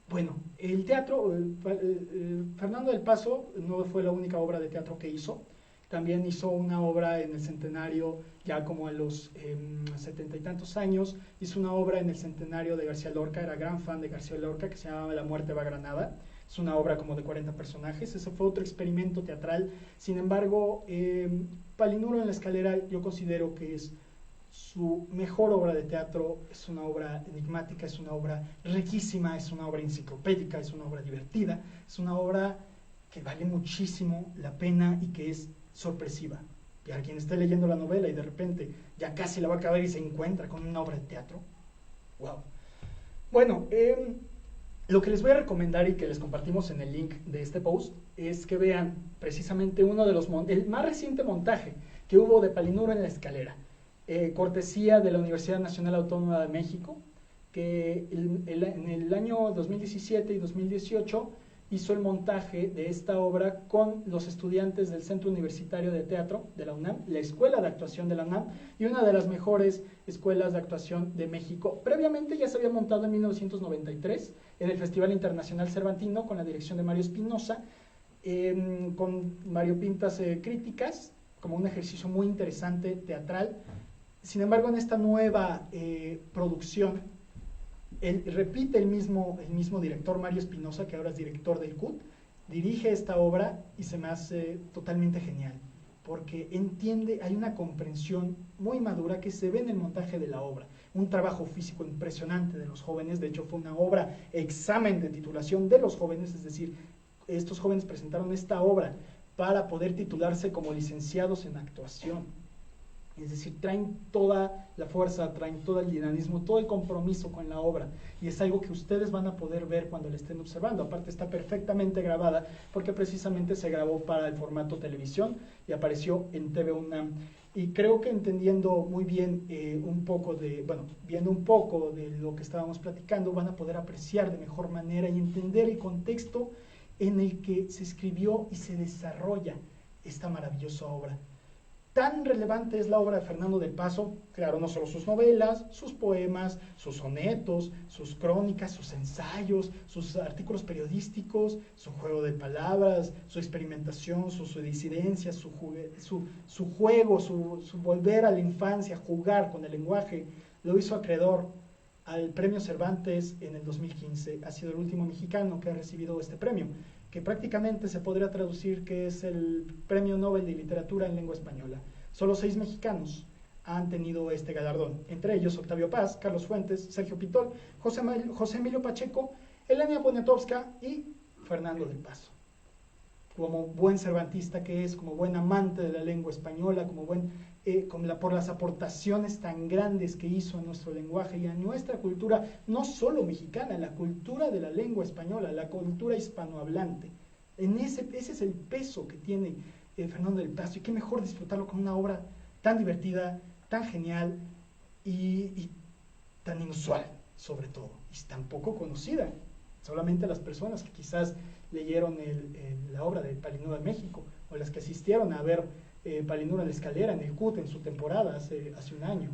Bueno, el teatro, Fernando del Paso no fue la única obra de teatro que hizo. También hizo una obra en el centenario, ya como a los 70 y tantos años. Hizo una obra en el centenario de García Lorca, era gran fan de García Lorca, que se llamaba La muerte va a Granada. Es una obra como de 40 personajes. Ese fue otro experimento teatral. Sin embargo, Palinuro en la escalera yo considero que es su mejor obra de teatro. Es una obra enigmática, es una obra riquísima, es una obra enciclopédica, es una obra divertida, es una obra que vale muchísimo la pena y que es sorpresiva. Y a quien esté leyendo la novela y de repente ya casi la va a acabar y se encuentra con una obra de teatro, wow. Bueno, lo que les voy a recomendar y que les compartimos en el link de este post es que vean precisamente el más reciente montaje que hubo de Palinuro en la escalera, cortesía de la Universidad Nacional Autónoma de México, que en el año 2017 y 2018 hizo el montaje de esta obra con los estudiantes del Centro Universitario de Teatro de la UNAM, la Escuela de Actuación de la UNAM, y una de las mejores escuelas de actuación de México. Previamente ya se había montado en 1993 en el Festival Internacional Cervantino con la dirección de Mario Espinosa, con variopintas críticas, como un ejercicio muy interesante teatral. Sin embargo, en esta nueva producción, repite el mismo director, Mario Espinosa, que ahora es director del CUT, dirige esta obra y se me hace totalmente genial, porque hay una comprensión muy madura que se ve en el montaje de la obra, un trabajo físico impresionante de los jóvenes. De hecho, fue una obra examen de titulación de los jóvenes, es decir, estos jóvenes presentaron esta obra para poder titularse como licenciados en actuación. Es decir, traen toda la fuerza, traen todo el dinamismo, todo el compromiso con la obra, y es algo que ustedes van a poder ver cuando la estén observando. Aparte, está perfectamente grabada porque precisamente se grabó para el formato televisión y apareció en TV UNAM. Y creo que entendiendo muy bien viendo un poco de lo que estábamos platicando, van a poder apreciar de mejor manera y entender el contexto en el que se escribió y se desarrolla esta maravillosa obra. Tan relevante es la obra de Fernando del Paso, claro, no solo sus novelas, sus poemas, sus sonetos, sus crónicas, sus ensayos, sus artículos periodísticos, su juego de palabras, su experimentación, su disidencia, su juego, su volver a la infancia, jugar con el lenguaje. Lo hizo acreedor al Premio Cervantes en el 2015. Ha sido el último mexicano que ha recibido este premio, que prácticamente se podría traducir que es el Premio Nobel de Literatura en lengua española. Solo 6 mexicanos han tenido este galardón, entre ellos Octavio Paz, Carlos Fuentes, Sergio Pitol, José Emilio Pacheco, Elena Poniatowska y Fernando del Paso. Como buen cervantista que es, como buen amante de la lengua española, por las aportaciones tan grandes que hizo a nuestro lenguaje y a nuestra cultura, no solo mexicana, la cultura de la lengua española, la cultura hispanohablante. Ese es el peso que tiene Fernando del Paso, y qué mejor disfrutarlo con una obra tan divertida, tan genial y tan inusual, sobre todo, y tan poco conocida. Solamente las personas que quizás leyeron la obra de Palinuro en México, o las que asistieron a ver Palinuro en la escalera, en el CUT, en su temporada hace un año.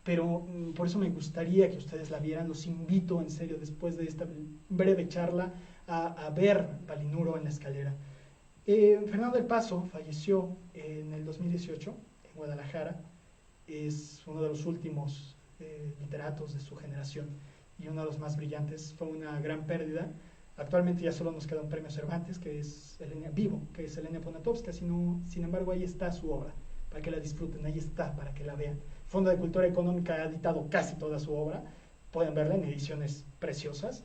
Pero por eso me gustaría que ustedes la vieran. Los invito en serio, después de esta breve charla, a ver Palinuro en la escalera. Fernando del Paso falleció en el 2018 en Guadalajara. Es uno de los últimos literatos de su generación y uno de los más brillantes. Fue una gran pérdida. Actualmente ya solo nos queda un premio Cervantes, que es vivo, que es Elena Poniatowska. Sin embargo, ahí está su obra, para que la disfruten, ahí está, para que la vean. Fondo de Cultura Económica ha editado casi toda su obra, pueden verla en ediciones preciosas.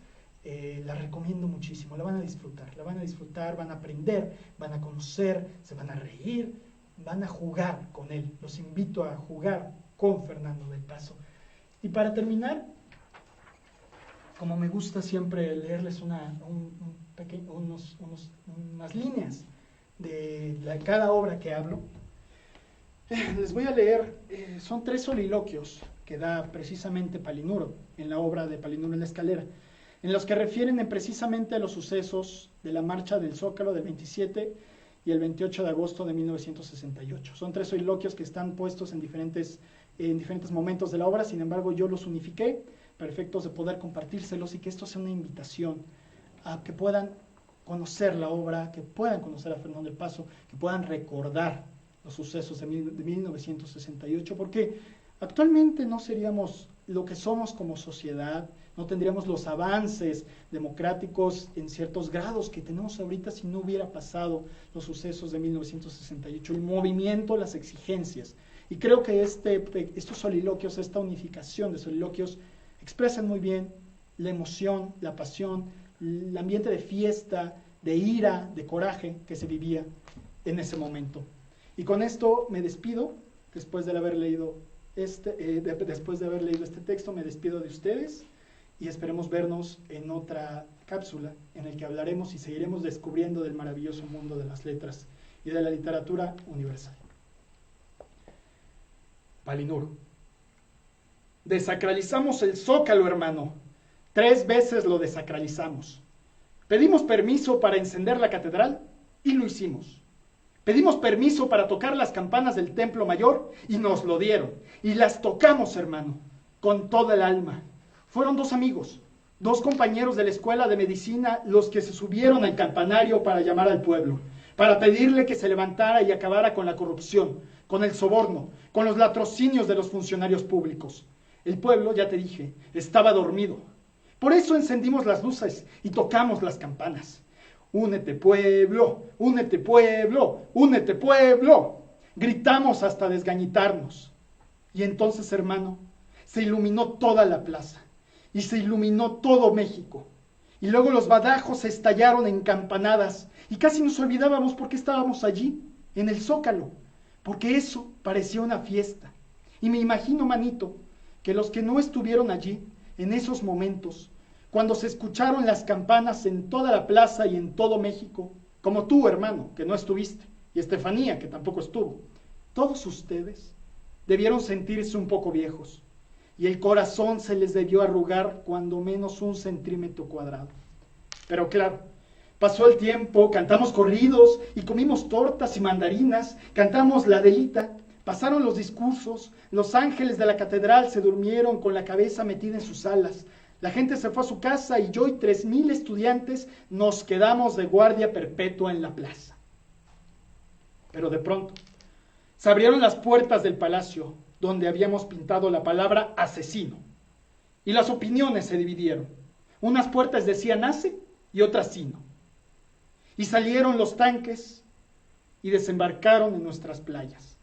La recomiendo muchísimo, la van a disfrutar, van a aprender, van a conocer, se van a reír, van a jugar con él. Los invito a jugar con Fernando del Paso. Y para terminar, como me gusta siempre leerles unas líneas de cada obra que hablo, les voy a leer, son 3 soliloquios que da precisamente Palinuro en la obra de Palinuro en la Escalera, en los que refieren precisamente a los sucesos de la marcha del Zócalo del 27 y el 28 de agosto de 1968. Son 3 soliloquios que están puestos en diferentes momentos de la obra, sin embargo yo los unifiqué para efectos de poder compartírselos y que esto sea una invitación a que puedan conocer la obra, que puedan conocer a Fernando del Paso, que puedan recordar los sucesos de 1968, porque actualmente no seríamos lo que somos como sociedad, no tendríamos los avances democráticos en ciertos grados que tenemos ahorita si no hubiera pasado los sucesos de 1968, el movimiento, las exigencias. Y creo que estos soliloquios, esta unificación de soliloquios, expresan muy bien la emoción, la pasión, el ambiente de fiesta, de ira, de coraje que se vivía en ese momento. Y con esto me despido, después de haber leído este texto, me despido de ustedes y esperemos vernos en otra cápsula en la que hablaremos y seguiremos descubriendo del maravilloso mundo de las letras y de la literatura universal. Palinuro. Desacralizamos el Zócalo, hermano. 3 veces lo desacralizamos. Pedimos permiso para encender la catedral y lo hicimos. Pedimos permiso para tocar las campanas del Templo Mayor y nos lo dieron. Y las tocamos, hermano, con toda el alma. Fueron 2 amigos, 2 compañeros de la escuela de medicina los que se subieron al campanario para llamar al pueblo, para pedirle que se levantara y acabara con la corrupción, con el soborno, con los latrocinios de los funcionarios públicos. El pueblo, ya te dije, estaba dormido. Por eso encendimos las luces y tocamos las campanas. Únete pueblo, únete pueblo, únete pueblo. Gritamos hasta desgañitarnos. Y entonces, hermano, se iluminó toda la plaza y se iluminó todo México. Y luego los badajos se estallaron en campanadas y casi nos olvidábamos por qué estábamos allí, en el Zócalo, porque eso parecía una fiesta. Y me imagino, manito, que los que no estuvieron allí, en esos momentos, cuando se escucharon las campanas en toda la plaza y en todo México, como tú, hermano, que no estuviste, y Estefanía, que tampoco estuvo, todos ustedes debieron sentirse un poco viejos, y el corazón se les debió arrugar cuando menos 1 centímetro cuadrado. Pero claro, pasó el tiempo, cantamos corridos y comimos tortas y mandarinas, cantamos la Adelita. Pasaron los discursos, los ángeles de la catedral se durmieron con la cabeza metida en sus alas. La gente se fue a su casa y yo y 3,000 estudiantes nos quedamos de guardia perpetua en la plaza. Pero de pronto se abrieron las puertas del palacio donde habíamos pintado la palabra asesino y las opiniones se dividieron. Unas puertas decían hace y otras sino. Y salieron los tanques y desembarcaron en nuestras playas.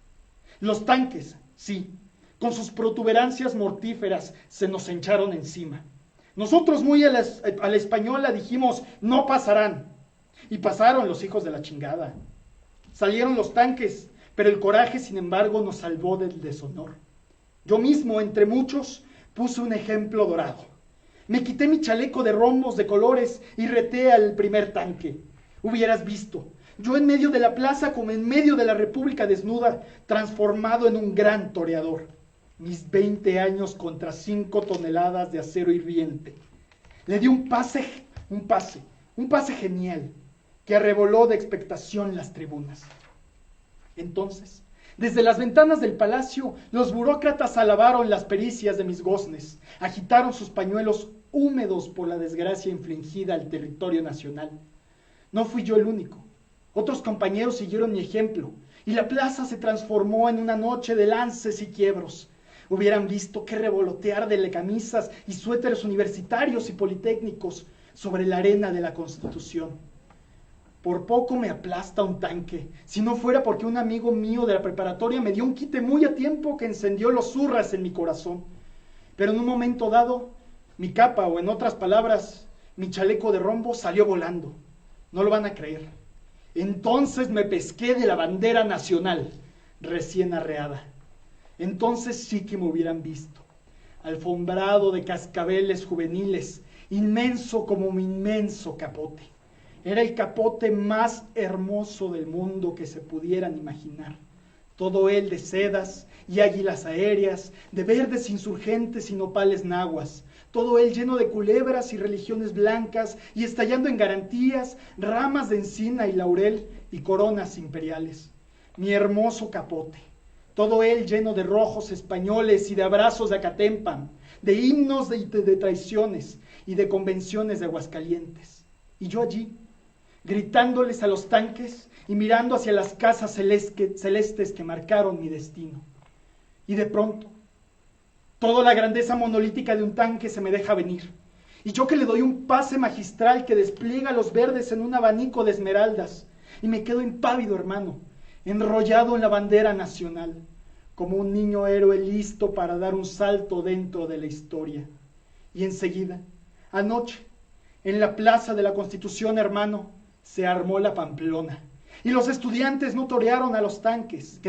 Los tanques, sí, con sus protuberancias mortíferas se nos hincharon encima. Nosotros muy a la española dijimos, no pasarán. Y pasaron los hijos de la chingada. Salieron los tanques, pero el coraje, sin embargo, nos salvó del deshonor. Yo mismo, entre muchos, puse un ejemplo dorado. Me quité mi chaleco de rombos de colores y reté al primer tanque. Hubieras visto, yo en medio de la plaza como en medio de la República desnuda, transformado en un gran toreador. Mis 20 años contra 5 toneladas de acero hirviente. Le di un pase genial, que arreboló de expectación las tribunas. Entonces, desde las ventanas del palacio, los burócratas alabaron las pericias de mis goznes, agitaron sus pañuelos húmedos por la desgracia infligida al territorio nacional. No fui yo el único. Otros compañeros siguieron mi ejemplo y la plaza se transformó en una noche de lances y quiebros. Hubieran visto qué revolotear de camisas y suéteres universitarios y politécnicos sobre la arena de la Constitución. Por poco me aplasta un tanque, si no fuera porque un amigo mío de la preparatoria me dio un quite muy a tiempo que encendió los hurras en mi corazón. Pero en un momento dado, mi capa, o en otras palabras, mi chaleco de rombo salió volando. No lo van a creer. Entonces me pesqué de la bandera nacional, recién arreada. Entonces sí que me hubieran visto, alfombrado de cascabeles juveniles, inmenso como mi inmenso capote. Era el capote más hermoso del mundo que se pudieran imaginar. Todo él de sedas y águilas aéreas, de verdes insurgentes y nopales nahuas. Todo él lleno de culebras y religiones blancas y estallando en garantías, ramas de encina y laurel y coronas imperiales. Mi hermoso capote. Todo él lleno de rojos españoles y de abrazos de Acatempan, de himnos de traiciones y de convenciones de Aguascalientes. Y yo allí, gritándoles a los tanques y mirando hacia las casas celestes que marcaron mi destino. Y de pronto, toda la grandeza monolítica de un tanque se me deja venir. Y yo que le doy un pase magistral que despliega los verdes en un abanico de esmeraldas. Y me quedo impávido, hermano, enrollado en la bandera nacional, como un niño héroe listo para dar un salto dentro de la historia. Y enseguida, anoche, en la plaza de la Constitución, hermano, se armó la Pamplona. Y los estudiantes no torearon a los tanques,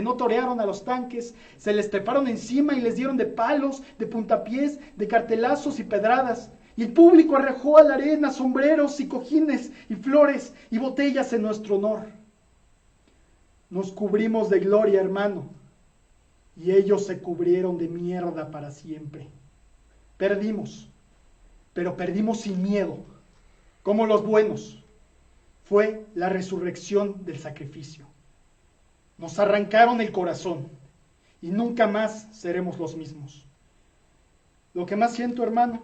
se les treparon encima y les dieron de palos, de puntapiés, de cartelazos y pedradas. Y el público arrojó a la arena sombreros y cojines y flores y botellas en nuestro honor. Nos cubrimos de gloria, hermano, y ellos se cubrieron de mierda para siempre. Perdimos, pero perdimos sin miedo, como los buenos. Fue la resurrección del sacrificio. Nos arrancaron el corazón y nunca más seremos los mismos. Lo que más siento, hermano,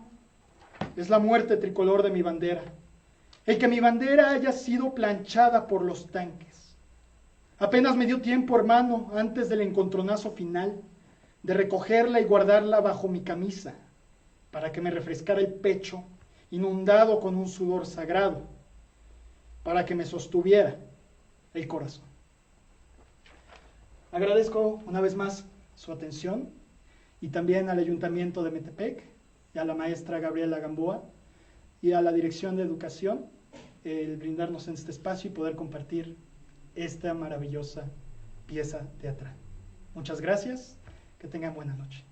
es la muerte tricolor de mi bandera. El que mi bandera haya sido planchada por los tanques. Apenas me dio tiempo, hermano, antes del encontronazo final, de recogerla y guardarla bajo mi camisa, para que me refrescara el pecho, inundado con un sudor sagrado, para que me sostuviera el corazón. Agradezco una vez más su atención y también al Ayuntamiento de Metepec y a la maestra Gabriela Gamboa y a la Dirección de Educación el brindarnos en este espacio y poder compartir esta maravillosa pieza teatral. Muchas gracias, que tengan buena noche.